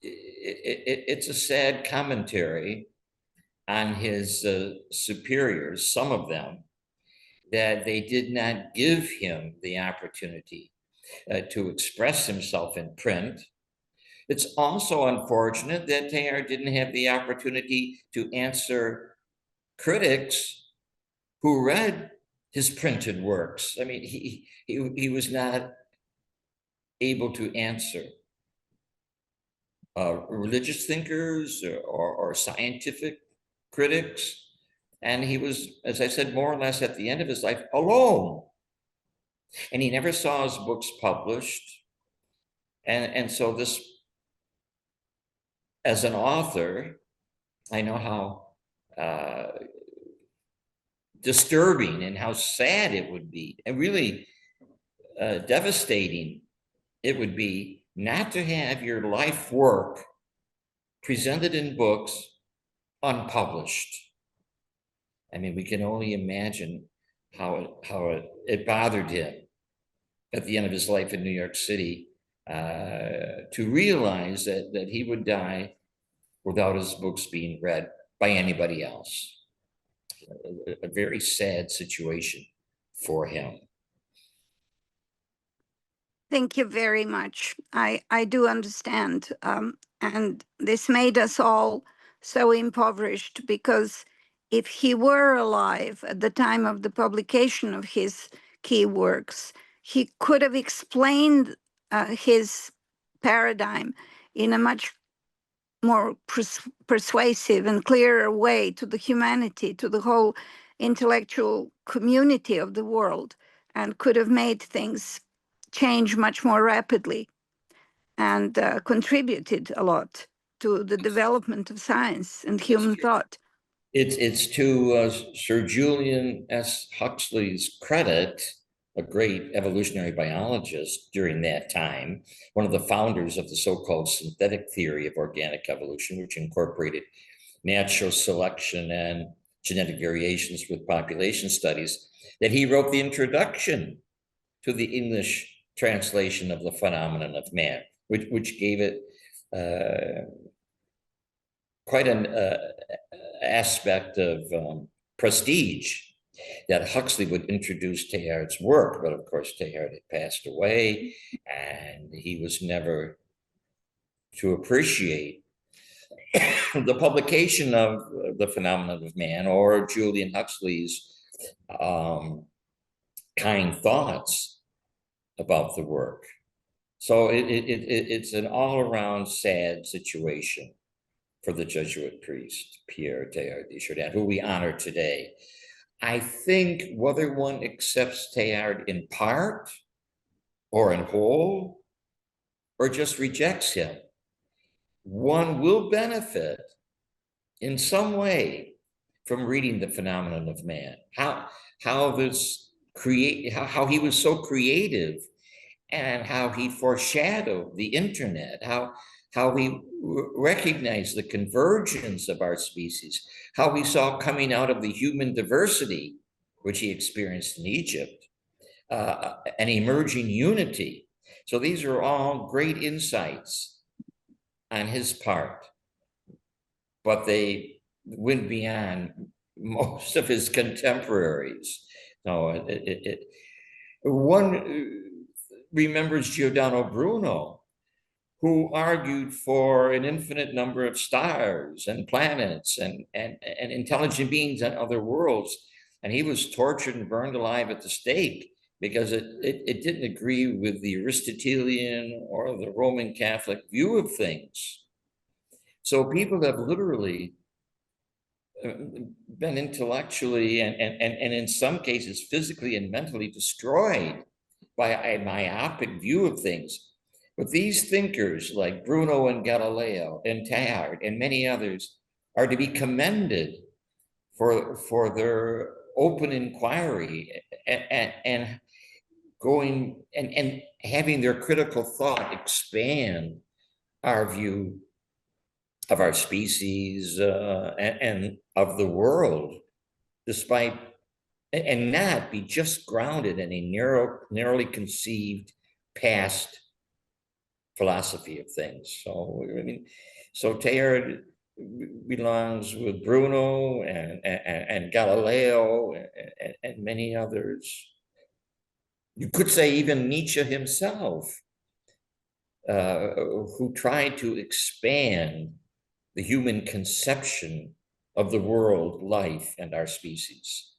it's a sad commentary on his superiors, some of them, that they did not give him the opportunity to express himself in print. It's also unfortunate that Teilhard didn't have the opportunity to answer critics who read his printed works. I mean, he was not able to answer religious thinkers or scientific critics. And he was, as I said, more or less at the end of his life alone. And he never saw his books published. And so this as an author, I know how disturbing and how sad it would be, and really devastating it would be not to have your life work presented in books unpublished. I mean, we can only imagine how it bothered him at the end of his life in New York City to realize that he would die without his books being read by anybody else. A very sad situation for him. Thank you very much. I do understand. And this made us all so impoverished, because if he were alive at the time of the publication of his key works, he could have explained his paradigm in a much more persuasive and clearer way to the humanity, to the whole intellectual community of the world, and could have made things change much more rapidly, and contributed a lot to the development of science and human thought. It's to Sir Julian S. Huxley's credit, a great evolutionary biologist during that time, one of the founders of the so-called synthetic theory of organic evolution, which incorporated natural selection and genetic variations with population studies, that he wrote the introduction to the English translation of the phenomenon of man, which gave it quite an aspect of prestige, that Huxley would introduce Teilhard's work. But of course, Teilhard had passed away, and he was never to appreciate the publication of the phenomenon of man or Julian Huxley's kind thoughts about the work. So it's an all-around sad situation for the Jesuit priest, Pierre Teilhard de Chardin, who we honor today. I think whether one accepts Teilhard in part or in whole, or just rejects him, one will benefit in some way from reading the phenomenon of man. How he was so creative, and how he foreshadowed the internet, how he recognized the convergence of our species, how he saw coming out of the human diversity, which he experienced in Egypt, an emerging unity. So these are all great insights on his part, but they went beyond most of his contemporaries. No, one remembers Giordano Bruno, who argued for an infinite number of stars and planets and intelligent beings on other worlds. And he was tortured and burned alive at the stake because it didn't agree with the Aristotelian or the Roman Catholic view of things. So people have literally been intellectually and in some cases physically and mentally destroyed by a myopic view of things. But these thinkers like Bruno and Galileo and Teilhard and many others are to be commended for their open inquiry and going and having their critical thought expand our view of our species and of the world, despite and not be just grounded in a narrowly conceived past philosophy of things. So I mean, so Teilhard belongs with Bruno and Galileo and many others. You could say even Nietzsche himself, who tried to expand the human conception of the world, life, and our species.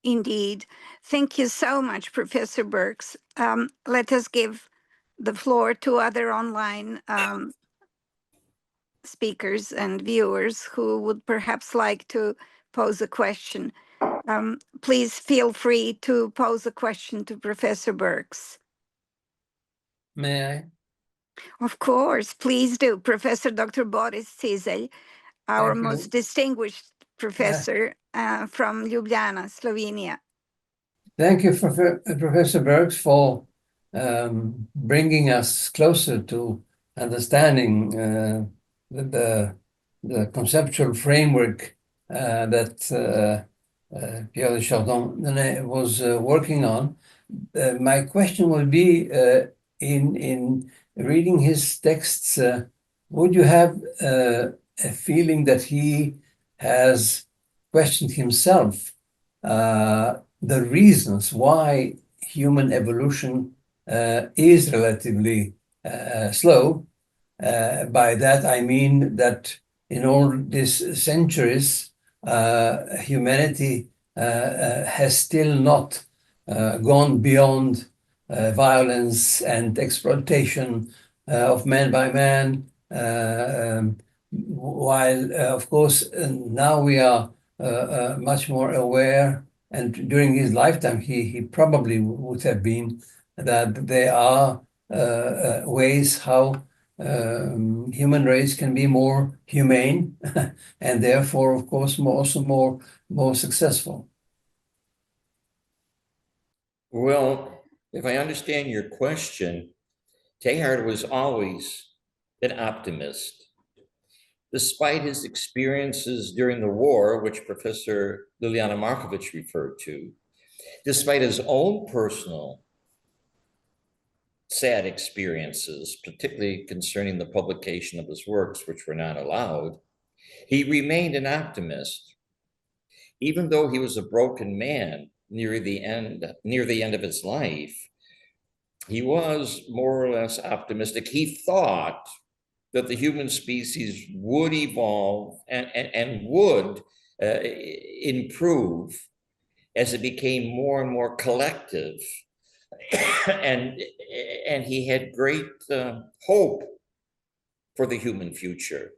Indeed. Thank you so much, Professor Birx. Let us give the floor to other online speakers and viewers who would perhaps like to pose a question. Please feel free to pose a question to Professor Birx. May I? Of course, please do. Professor Dr. Boris Cizelj, our Thank you. most distinguished professor from Ljubljana, Slovenia. Thank you, Professor Birx, for bringing us closer to understanding the conceptual framework that Pierre de Chardin was working on. My question would be, in reading his texts, would you have a feeling that he has questioned himself the reasons why human evolution is relatively slow? By that I mean that in all these centuries, humanity has still not gone beyond violence and exploitation of man by man, while of course now we are much more aware, and during his lifetime he probably would have been, that there are ways how human race can be more humane and therefore of course also more successful. Well, if I understand your question, Teilhard was always an optimist. Despite his experiences during the war, which Professor Liliana Markovic referred to, despite his own personal sad experiences, particularly concerning the publication of his works, which were not allowed, he remained an optimist. Even though he was a broken man near the end of his life, he was more or less optimistic. He thought that the human species would evolve and would improve as it became more and more collective. and he had great hope for the human future.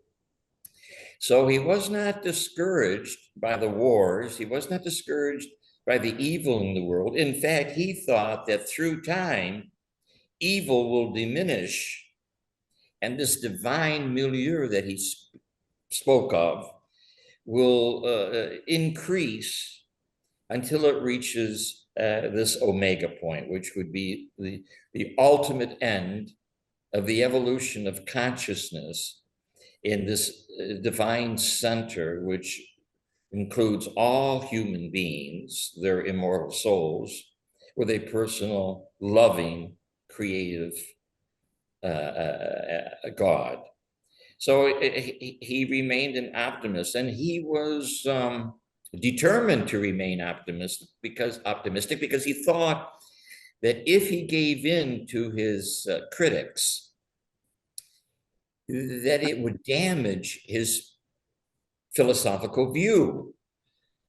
So he was not discouraged by the wars. He was not discouraged by the evil in the world. In fact, he thought that through time, evil will diminish, and this divine milieu that he spoke of will increase until it reaches this omega point, which would be the ultimate end of the evolution of consciousness in this divine center, which includes all human beings, their immortal souls, with a personal, loving, creative God. So he remained an optimist, and he was determined to remain optimistic because he thought that if he gave in to his critics, that it would damage his philosophical view.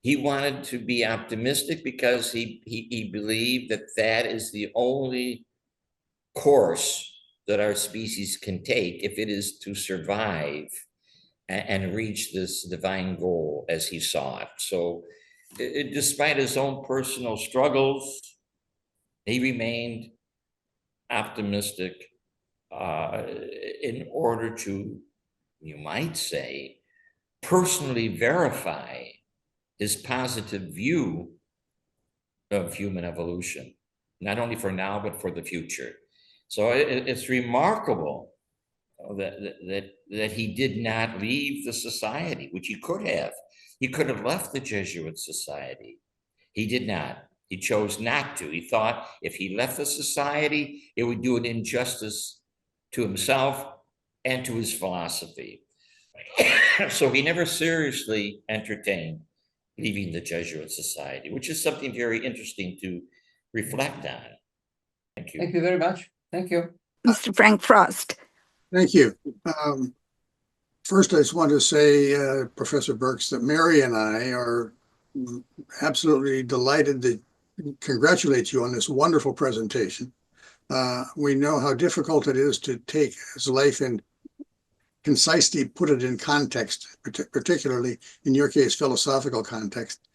He wanted to be optimistic because he believed that that is the only course that our species can take if it is to survive and reach this divine goal as he saw it. So despite his own personal struggles, he remained optimistic in order to, you might say, personally verify his positive view of human evolution, not only for now, but for the future. So it's remarkable that he did not leave the society, which he could have. He could have left the Jesuit society. He did not. He chose not to. He thought if he left the society, it would do an injustice to himself and to his philosophy. So he never seriously entertained leaving the Jesuit society, which is something very interesting to reflect on. Thank you. Thank you very much. Thank you. Mr. Frank Frost. Thank you. First, I just want to say, Professor Birx, that Mary and I are absolutely delighted to congratulate you on this wonderful presentation. We know how difficult it is to take his life and concisely put it in context, particularly in your case, philosophical context.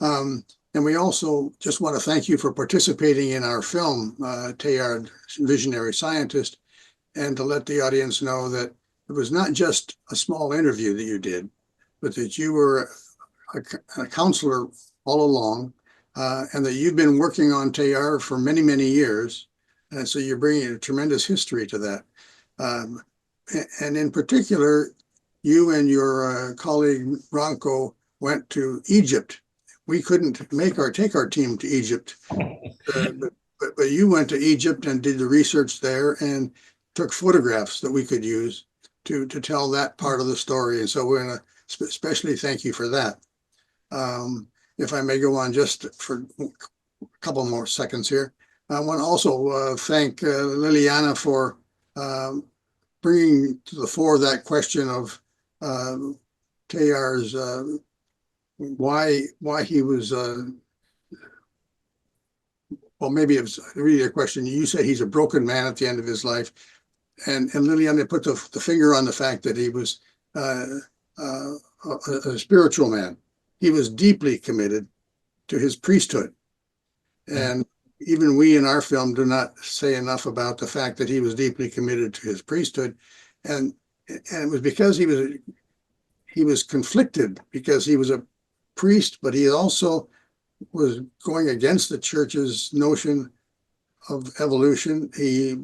And we also just want to thank you for participating in our film, Teilhard, Visionary Scientist, and to let the audience know that it was not just a small interview that you did, but that you were a counselor all along, and that you've been working on Teilhard for many, many years. And so you're bringing a tremendous history to that. And in particular, you and your colleague Ranko went to Egypt. We couldn't take our team to Egypt, but you went to Egypt and did the research there and took photographs that we could use to tell that part of the story. And so we're going to especially thank you for that. If I may go on just for a couple more seconds here, I want to also thank Liliana for bringing to the fore that question of Teilhard's why he was well, maybe it was really a question. You say he's a broken man at the end of his life, and Liliana put the finger on the fact that he was a spiritual man. He was deeply committed to his priesthood, and even we in our film do not say enough about the fact that he was deeply committed to his priesthood, and it was because he was conflicted because he was a priest, but he also was going against the church's notion of evolution. He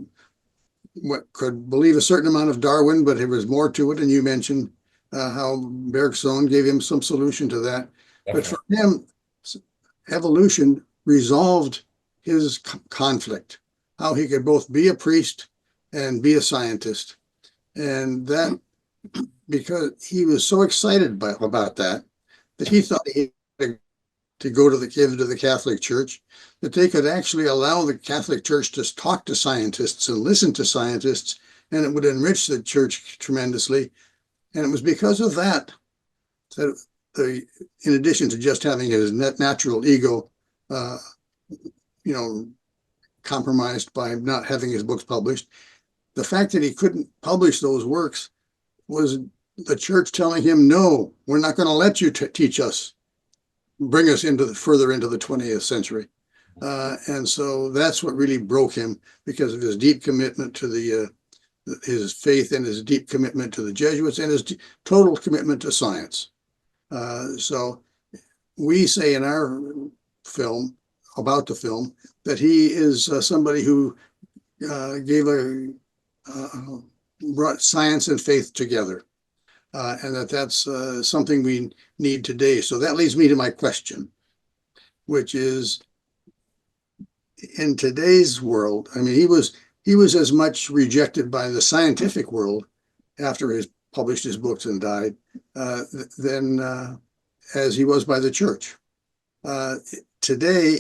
could believe a certain amount of Darwin, but there was more to it, and you mentioned how Birx gave him some solution to that. But for him, evolution resolved his conflict, how he could both be a priest and be a scientist. And that, because he was so excited about that he thought he had to go to the Catholic Church, that they could actually allow the Catholic Church to talk to scientists and listen to scientists, and it would enrich the church tremendously. And it was because of that in addition to just having his natural ego, compromised by not having his books published, the fact that he couldn't publish those works was the church telling him, no, we're not going to let you teach us, bring us further into the 20th century. And so that's what really broke him, because of his deep commitment to his faith and his deep commitment to the Jesuits and his total commitment to science. So we say in our film, about the film, that he is somebody who brought science and faith together. And that's something we need today. So that leads me to my question, which is, in today's world, I mean, he was as much rejected by the scientific world after he published his books and died than as he was by the church. Today,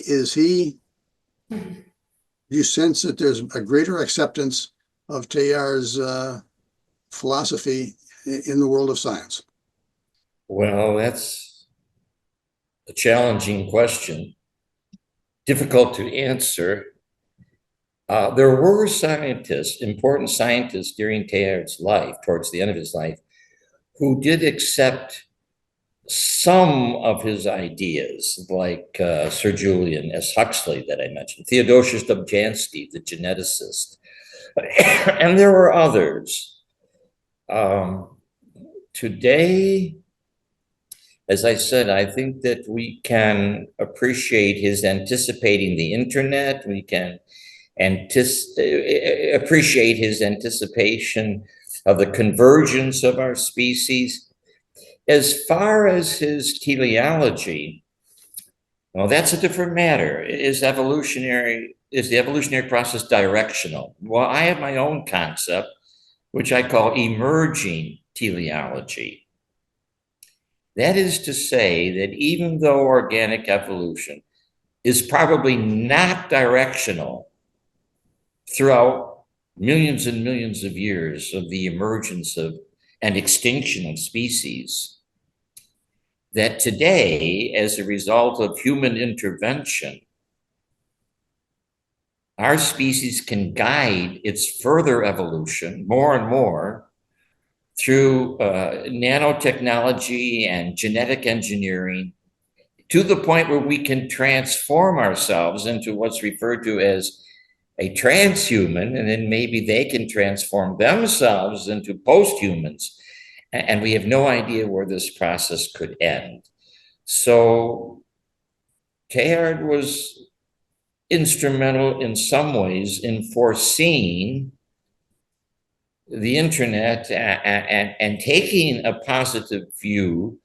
you sense that there's a greater acceptance of Teilhard's philosophy in the world of science? Well, that's a challenging question, difficult to answer. There were scientists, important scientists during Teilhard's life, towards the end of his life, who did accept some of his ideas, like Sir Julian S. Huxley that I mentioned, Theodosius Dobzhansky, the geneticist, and there were others. Today, as I said, I think that we can appreciate his anticipating the internet. We can appreciate his anticipation of the convergence of our species. As far as his teleology, well, that's a different matter. Is the evolutionary process directional? Well, I have my own concept, which I call emerging teleology. That is to say that even though organic evolution is probably not directional throughout millions and millions of years of the emergence of and extinction of species, that today, as a result of human intervention, our species can guide its further evolution more and more through nanotechnology and genetic engineering, to the point where we can transform ourselves into what's referred to as a transhuman, and then maybe they can transform themselves into posthumans. And we have no idea where this process could end. So Teilhard was instrumental in some ways in foreseeing the internet and taking a positive view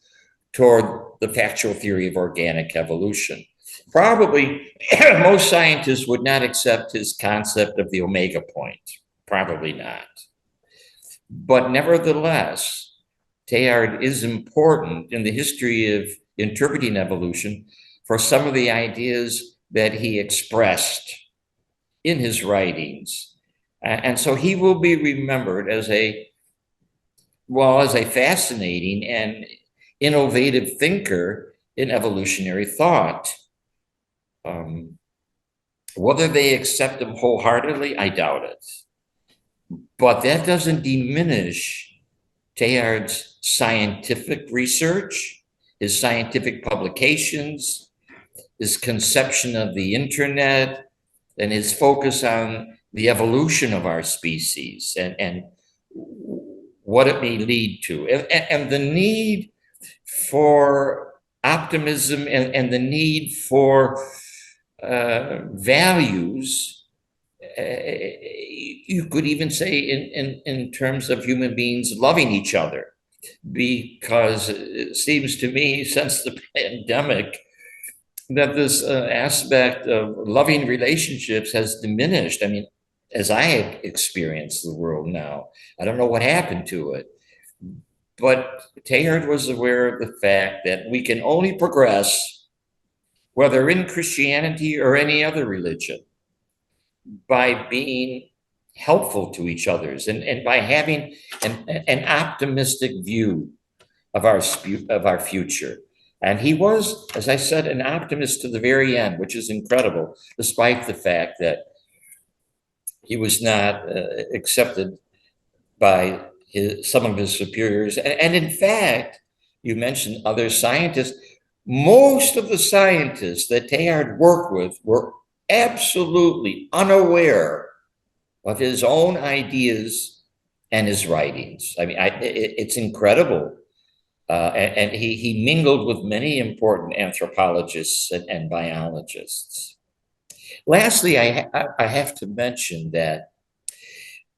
toward the factual theory of organic evolution. Probably most scientists would not accept his concept of the omega point. Probably not. But nevertheless, Teilhard is important in the history of interpreting evolution for some of the ideas that he expressed in his writings. And so he will be remembered as a fascinating and innovative thinker in evolutionary thought. Whether they accept him wholeheartedly, I doubt it. But that doesn't diminish Teilhard's scientific research, his scientific publications, his conception of the internet, and his focus on the evolution of our species and what it may lead to, and the need for optimism and the need for values. You could even say in terms of human beings loving each other, because it seems to me since the pandemic that this aspect of loving relationships has diminished. I mean, as I experience the world now, I don't know what happened to it. But Teilhard was aware of the fact that we can only progress, whether in Christianity or any other religion, by being helpful to each other and by having an optimistic view of our future. And he was, as I said, an optimist to the very end, which is incredible, despite the fact that he was not accepted by some of his superiors. And in fact, you mentioned other scientists. Most of the scientists that Teilhard worked with were absolutely unaware of his own ideas and his writings. I mean, it's incredible. And he mingled with many important anthropologists and biologists. Lastly, I have to mention that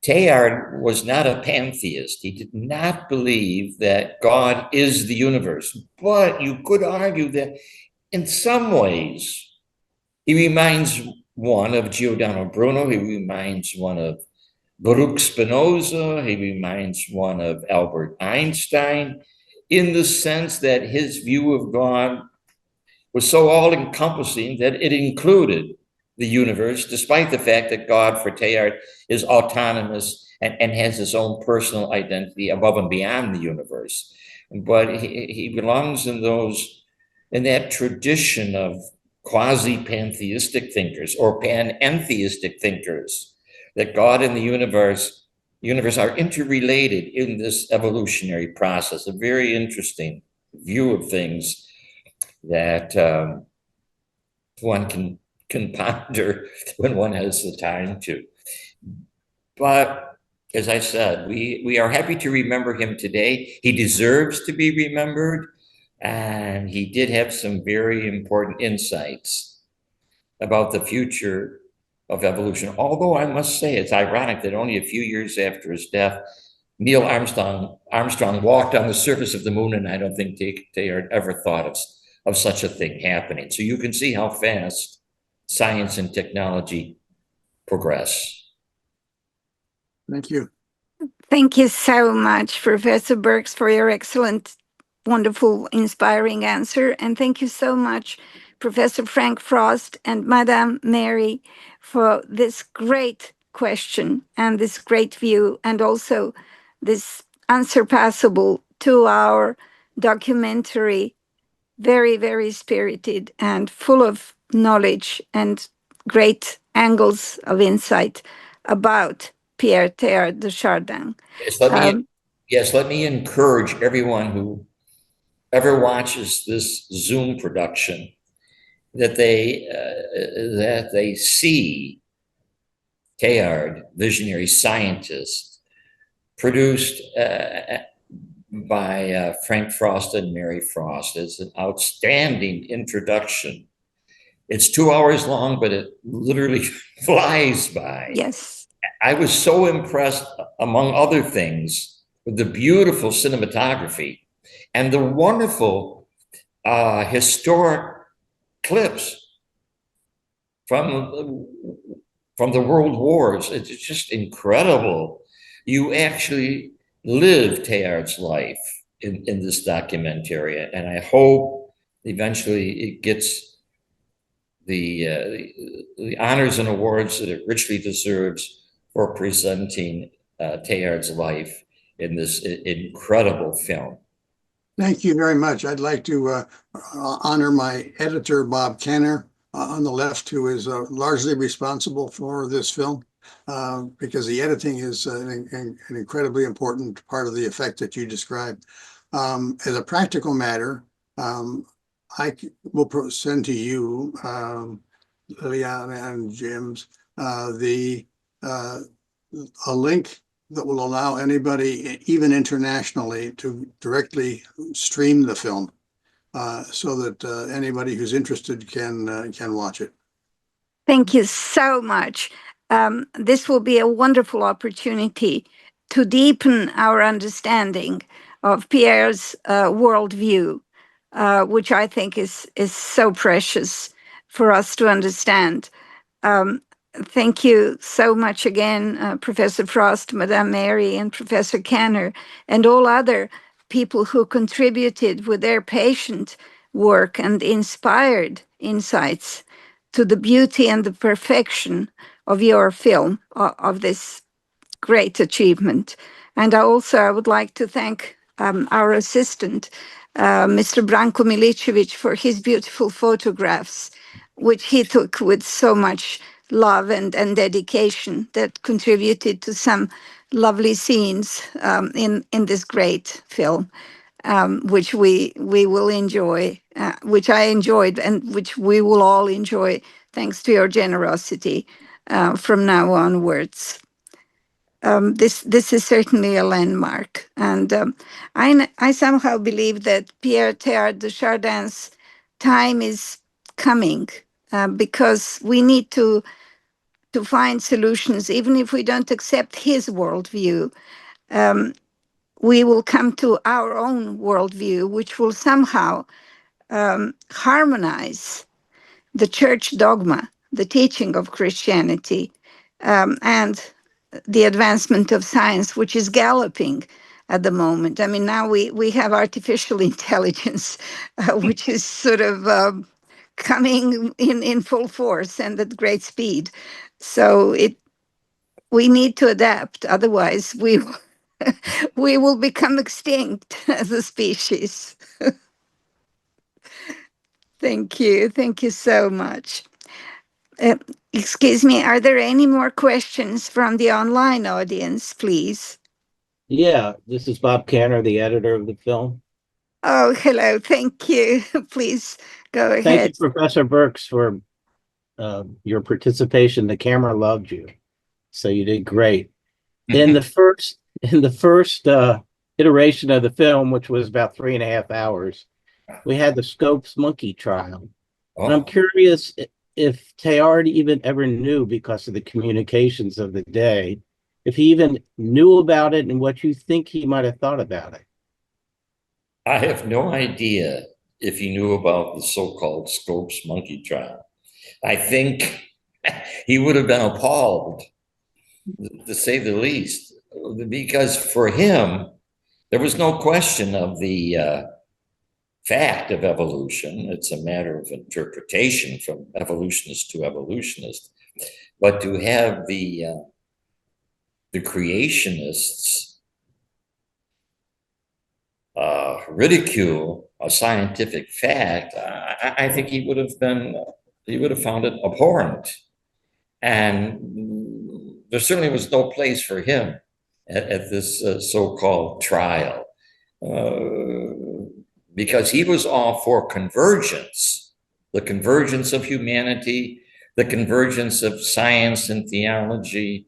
Teilhard was not a pantheist. He did not believe that God is the universe. But you could argue that in some ways, he reminds one of Giordano Bruno. He reminds one of Baruch Spinoza. He reminds one of Albert Einstein, in the sense that his view of God was so all-encompassing that it included the universe, despite the fact that God, for Teilhard, is autonomous and has his own personal identity above and beyond the universe. But he belongs in that tradition of quasi-pantheistic thinkers or panentheistic thinkers, that God and the universe are interrelated in this evolutionary process. A very interesting view of things that one can ponder when one has the time to. But as I said, we are happy to remember him today. He deserves to be remembered, and he did have some very important insights about the future of evolution. Although I must say, it's ironic that only a few years after his death, Neil Armstrong walked on the surface of the moon, and I don't think Teilhard ever thought of such a thing happening. So you can see how fast science and technology progress. Thank you. Thank you so much, Professor Birx, for your excellent, wonderful, inspiring answer. And thank you so much, Professor Frank Frost and Madame Mary, for this great question and this great view, and also this unsurpassable 2-hour documentary, very, very spirited and full of knowledge and great angles of insight about Pierre Teilhard de Chardin. Let me encourage everyone who ever watches this Zoom production that they see Teilhard, visionary scientist, produced by Frank Frost and Mary Frost. It's an outstanding introduction. It's 2 hours long, but it literally flies by. Yes. I was so impressed, among other things, with the beautiful cinematography and the wonderful historic clips from the world wars. It's just incredible. You actually live Teilhard's life in this documentary, and I hope eventually it gets the honors and awards that it richly deserves for presenting Teilhard's life in this incredible film. Thank you very much. I'd like to honor my editor, Bob Kenner, on the left, who is largely responsible for this film, because the editing is an incredibly important part of the effect that you described. As a practical matter, I will send to you, Liliana and James, a link that will allow anybody, even internationally, to directly stream the film, so that anybody who's interested can watch it. Thank you so much. This will be a wonderful opportunity to deepen our understanding of Pierre's worldview, which I think is so precious for us to understand. Thank you so much again, Professor Frost, Madame Mary, and Professor Kenner, and all other people who contributed with their patient work and inspired insights to the beauty and the perfection of your film, of this great achievement. And I would like to thank our assistant, Mr. Branko Milicevic, for his beautiful photographs, which he took with so much love and dedication, that contributed to some lovely scenes in this great film, which we will enjoy, which I enjoyed, and which we will all enjoy thanks to your generosity from now onwards. This is certainly a landmark, and I somehow believe that Pierre Teilhard de Chardin's time is coming, because we need to find solutions. Even if we don't accept his worldview, we will come to our own worldview, which will somehow harmonize the church dogma, the teaching of Christianity, and the advancement of science, which is galloping at the moment. I mean, now we have artificial intelligence, which is sort of coming in full force and at great speed. So we need to adapt, otherwise we will become extinct as a species. Thank you so much. Excuse me, are there any more questions from the online audience, please? Yeah, this is Bob Canner, the editor of the film. Oh, hello, thank you. Please go ahead. Thank you, Professor Birx, for your participation. The camera loved you, so you did great. In the first iteration of the film, which was about 3.5 hours, we had the Scopes monkey trial. And I'm curious if Teilhard even ever knew, because of the communications of the day, if he even knew about it and what you think he might have thought about it. I have no idea if he knew about the so-called Scopes monkey trial. I think he would have been appalled, to say the least, because for him, there was no question of the fact of evolution. It's a matter of interpretation from evolutionist to evolutionist. But to have the creationists ridicule a scientific fact, I think he would have found it abhorrent. And there certainly was no place for him at this so-called trial, because he was all for convergence, the convergence of humanity, the convergence of science and theology,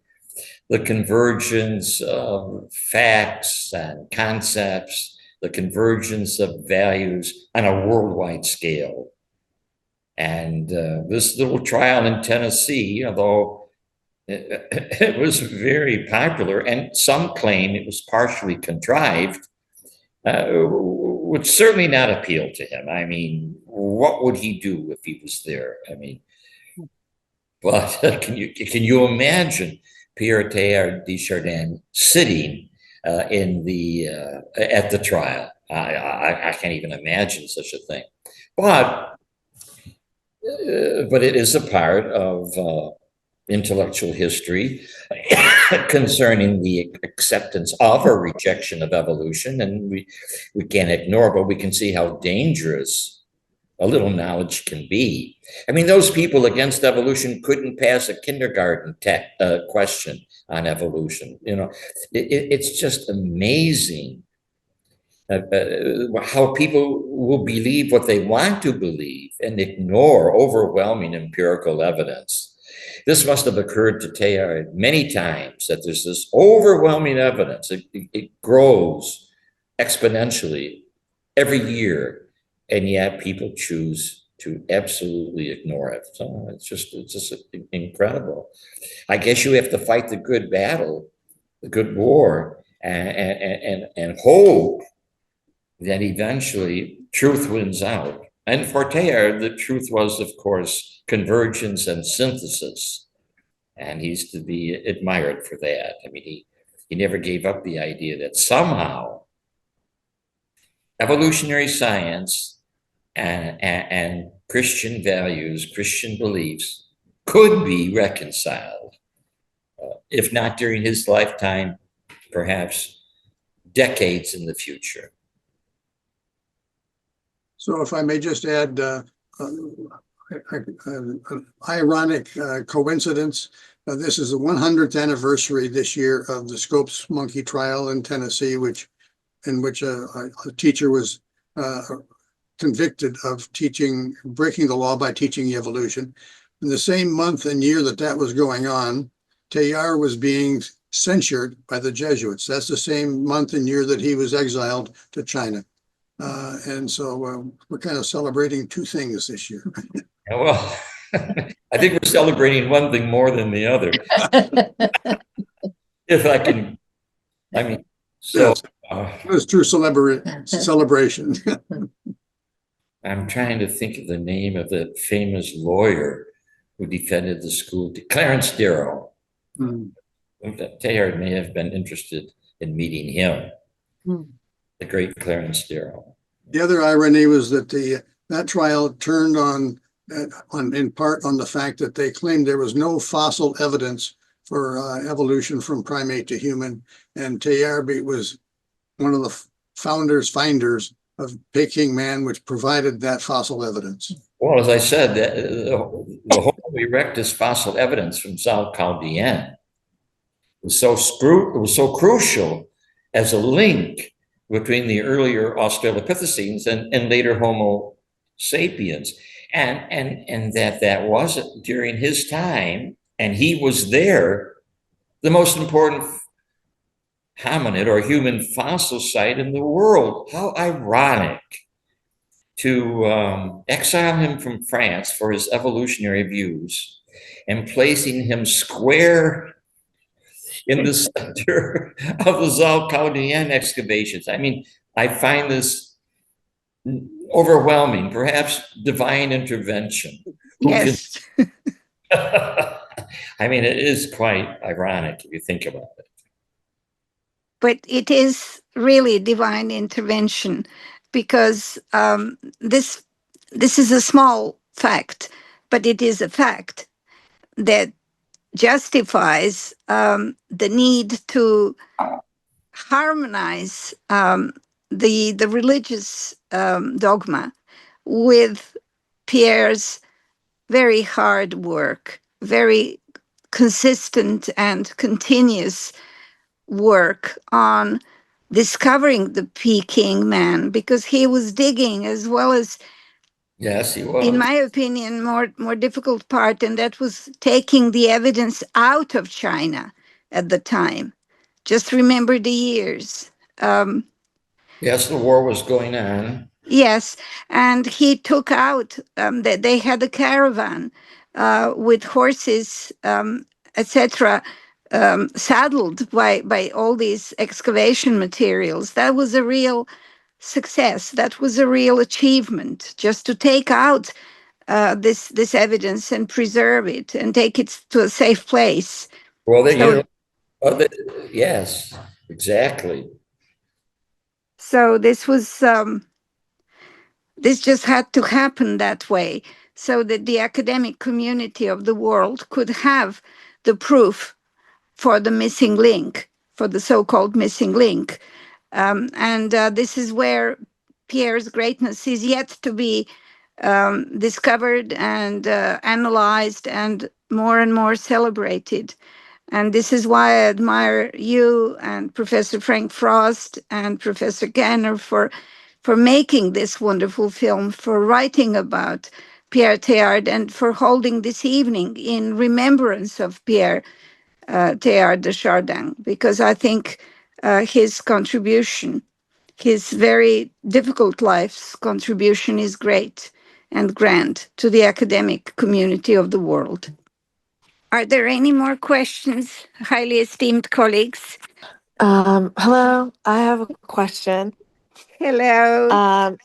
the convergence of facts and concepts, the convergence of values on a worldwide scale. And this little trial in Tennessee, although it was very popular, and some claim it was partially contrived, would certainly not appeal to him. I mean, what would he do if he was there? I mean, but can you imagine Pierre Teilhard de Chardin sitting in the at the trial? I can't even imagine such a thing. But it is a part of intellectual history concerning the acceptance of or rejection of evolution, and we can't ignore, but we can see how dangerous a little knowledge can be. I mean, those people against evolution couldn't pass a kindergarten question on evolution. You know, it's just amazing how people will believe what they want to believe and ignore overwhelming empirical evidence. This must have occurred to Teilhard many times, that there's this overwhelming evidence. It grows exponentially every year, and yet people choose to absolutely ignore it. So it's just incredible. I guess you have to fight the good battle, the good war, and hope that eventually truth wins out. And for Teilhard, the truth was, of course, convergence and synthesis. And he's to be admired for that. I mean, he never gave up the idea that somehow evolutionary science and Christian values, Christian beliefs could be reconciled, if not during his lifetime, perhaps decades in the future. So if I may just add an ironic coincidence, this is the 100th anniversary this year of the Scopes monkey trial in Tennessee, in which a teacher was convicted of breaking the law by teaching evolution. In the same month and year that was going on, Teilhard was being censured by the Jesuits. That's the same month and year that he was exiled to China. And so we're kind of celebrating two things this year. Well, I think we're celebrating one thing more than the other. If I can, I mean, so. Yes, it was true celebration. I'm trying to think of the name of the famous lawyer who defended the school, Clarence Darrow. Teilhard may have been interested in meeting him, the great Clarence Darrow. The other irony was that that trial turned in part on the fact that they claimed there was no fossil evidence for evolution from primate to human, and Teilhard was one of the finders of Peking Man, which provided that fossil evidence. Well, as I said, the Homo erectus fossil evidence from South Chaldien was so crucial as a link between the earlier Australopithecines and later Homo sapiens, and that was during his time, and he was there, the most important hominid or human fossil site in the world. How ironic to exile him from France for his evolutionary views and placing him square in the center of the Zalcaudian excavations. I mean, I find this overwhelming, perhaps divine intervention. Yes. I mean, it is quite ironic if you think about it. But it is really divine intervention, because this is a small fact, but it is a fact that justifies the need to harmonize the religious dogma with Pierre's very hard work, very consistent and continuous work on discovering the Peking Man, because he was digging as well as Yes, he in was. my opinion, more difficult part, and that was taking the evidence out of China at the time. Just remember the years. Yes, the war was going on. Yes, and he took out that they had a caravan with horses, etc., saddled by all these excavation materials. That was a real success. That was a real achievement. Just to take out this evidence and preserve it and take it to a safe place. Well, they, So yes, exactly. so this was this just had to happen that way so that the academic community of the world could have the proof for the missing link, for the so-called missing link. And this is where Pierre's greatness is yet to be discovered and analyzed and more celebrated. And this is why I admire you and Professor Frank Frost and Professor Ganner for making this wonderful film, for writing about Pierre Teilhard, and for holding this evening in remembrance of Pierre Teilhard de Chardin, because I think his contribution, his very difficult life's contribution, is great and grand to the academic community of the world. Are there any more questions, highly esteemed colleagues? Hello, I have a question. Hello.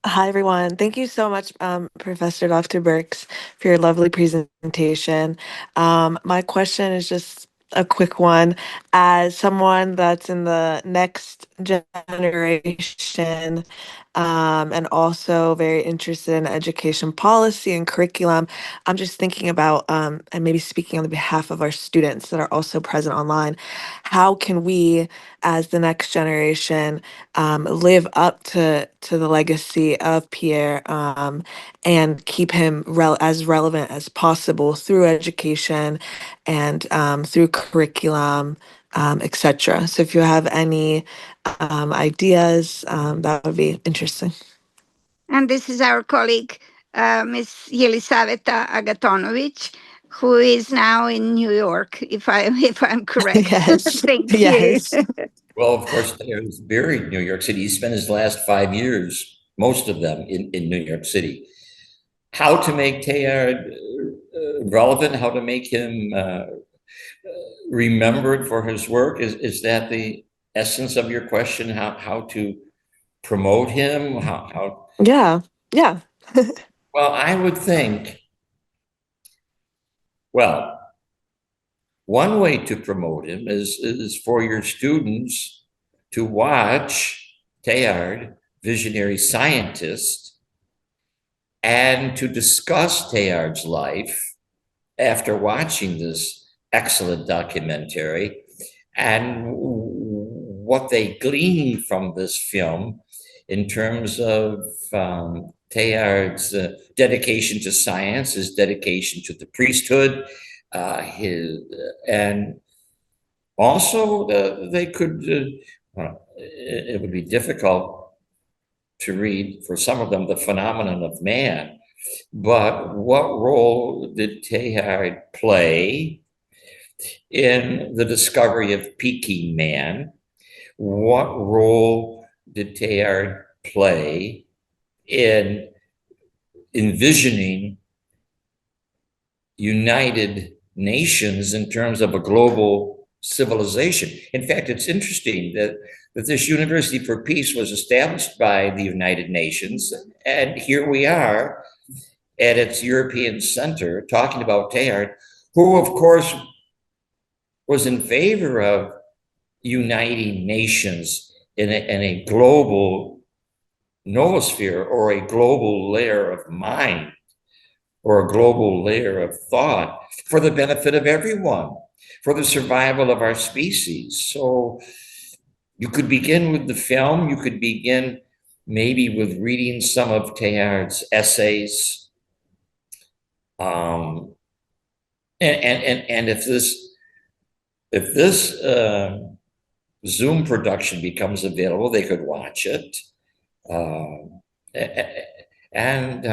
Hi, everyone. Thank you so much, Professor Dr. Birx, for your lovely presentation. My question is just a quick one. As someone that's in the next generation, and also very interested in education policy and curriculum, I'm just thinking about, and maybe speaking on the behalf of our students that are also present online, how can we, as the next generation, live up to the legacy of Pierre, and keep him as relevant as possible through education and through curriculum, etc. So if you have any ideas, that would be interesting. And this is our colleague, Ms. Yelisaveta Agatonovic, who is now in New York, if I'm correct. Yes. Thank Yes. you. Well, of course, Teilhard was buried in New York City. He spent his last 5 years, most of them, in New York City. How to make Teilhard relevant, how to make him remembered for his work, is that the essence of your question? How to promote him? How? Yeah. Well, I would think, well, one way to promote him is for your students to watch Teilhard, visionary scientist, and to discuss Teilhard's life after watching this excellent documentary, and what they glean from this film in terms of Teilhard's dedication to science, his dedication to the priesthood, and also they could, it would be difficult to read for some of them, The Phenomenon of Man, but what role did Teilhard play in the discovery of Peking man? What role did Teilhard play in envisioning United Nations in terms of a global civilization? In fact, it's interesting that this University for Peace was established by the United Nations, and here we are at its European center talking about Teilhard, who, of course, was in favor of uniting nations in a global noosphere, or a global layer of mind, or a global layer of thought for the benefit of everyone, for the survival of our species. So you could begin with the film, you could begin maybe with reading some of Teilhard's essays. And if this Zoom production becomes available, they could watch it. And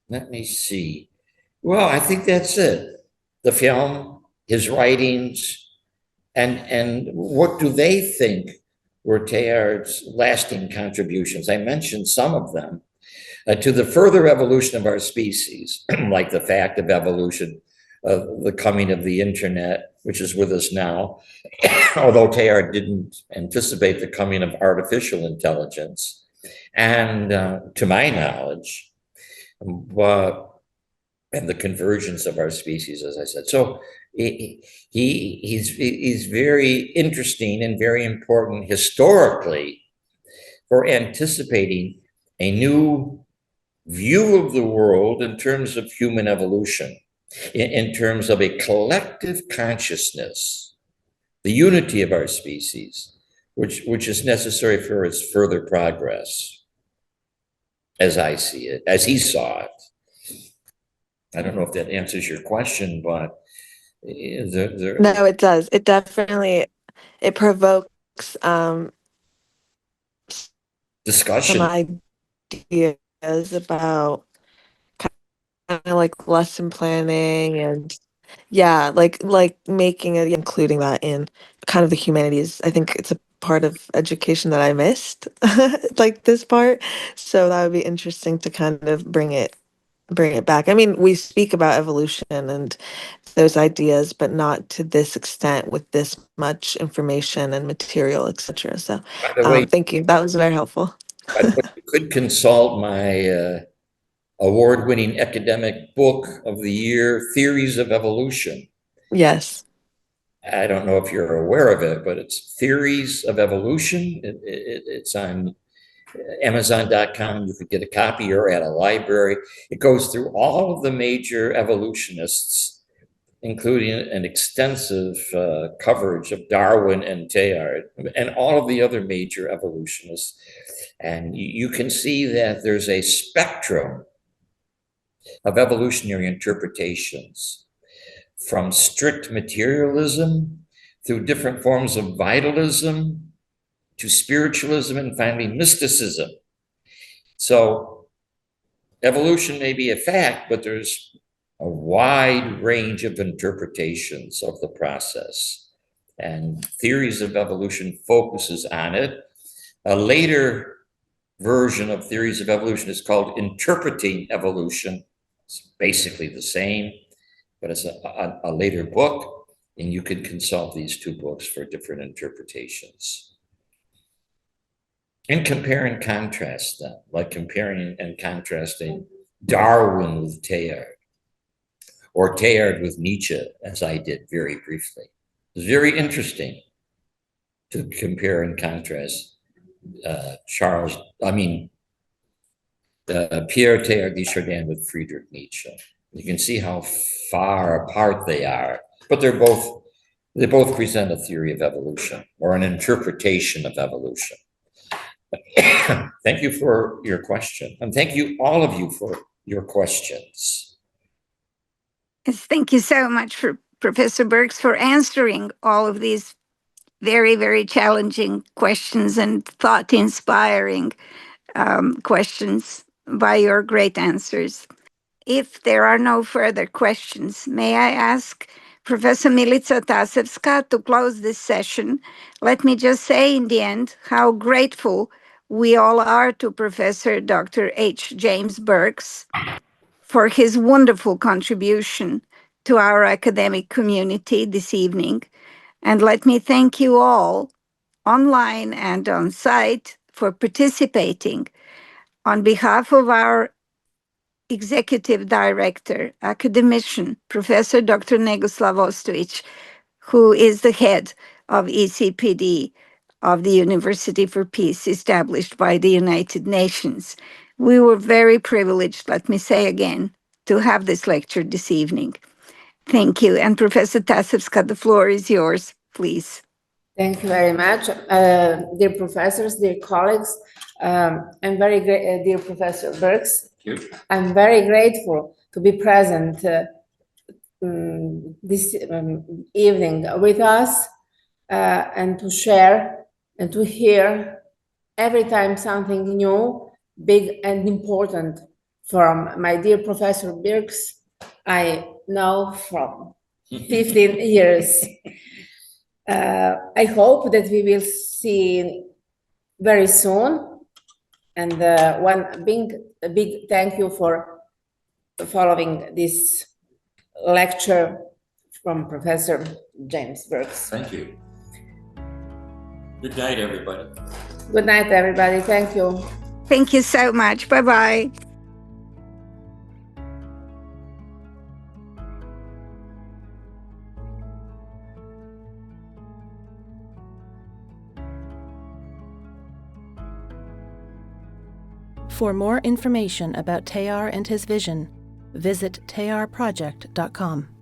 let me see. Well, I think that's it. The film, his writings, and what do they think were Teilhard's lasting contributions? I mentioned some of them to the further evolution of our species, like the fact of evolution, of the coming of the internet, which is with us now, although Teilhard didn't anticipate the coming of artificial intelligence. And to my knowledge, and the convergence of our species, as I said. So he's very interesting and very important historically for anticipating a new view of the world in terms of human evolution, in terms of a collective consciousness, the unity of our species, which is necessary for its further progress, as I see it, as he saw it. I don't know if that answers your question, but No, it does. It definitely, it provokes discussion. some ideas about kind of like lesson planning and yeah, like making it, including that in kind of the humanities. I think it's a part of education that I missed, like this part. So that would be interesting to kind of bring it back. I mean, we speak about evolution and those ideas, but not to this extent with this much information and material, etc. So, By the way, thank you. That was very helpful. you could consult my award-winning academic book of the year, Theories of Evolution. Yes. I don't know if you're aware of it, but it's Theories of Evolution. It's on Amazon.com. You could get a copy or at a library. It goes through all of the major evolutionists, including an extensive coverage of Darwin and Teilhard and all of the other major evolutionists. And you can see that there's a spectrum of evolutionary interpretations, from strict materialism through different forms of vitalism to spiritualism and finally mysticism. So evolution may be a fact, but there's a wide range of interpretations of the process. And Theories of Evolution focuses on it. A later version of Theories of Evolution is called Interpreting Evolution. It's basically the same, but it's a later book, and you can consult these two books for different interpretations. And compare and contrast them, like comparing and contrasting Darwin with Teilhard, or Teilhard with Nietzsche, as I did very briefly. It's very interesting to compare and contrast Pierre Teilhard de Chardin with Friedrich Nietzsche. You can see how far apart they are, but they both present a theory of evolution or an interpretation of evolution. Thank you for your question, and thank you all of you for your questions. Yes, thank you so much for Professor Birx for answering all of these very, very challenging questions and thought-inspiring questions by your great answers. If there are no further questions, may I ask Professor Milica Tasevska to close this session? Let me just say in the end how grateful we all are to Professor Dr. H. James Birx for his wonderful contribution to our academic community this evening. And let me thank you all online and on site for participating. On behalf of our Executive Director, Academician, Professor Dr. Negoslav Ostojic, who is the head of ECPD of the University for Peace established by the United Nations. We were very privileged, let me say again, to have this lecture this evening. Thank you. And Professor Tasevska, the floor is yours, please. Thank you very much. Dear professors, dear colleagues, I'm very great, dear Professor Birx. I'm very grateful to be present this evening with us and to share and to hear every time something new big and important from my dear Professor Birx. I know from 15 years. I hope that we will see very soon. And one big thank you for following this lecture from Professor James Birx. Thank you. Good night, everybody. Good night, everybody. Thank you. Thank you so much. Bye-bye. For more information about Teilhard and his vision, visit teilhardproject.com.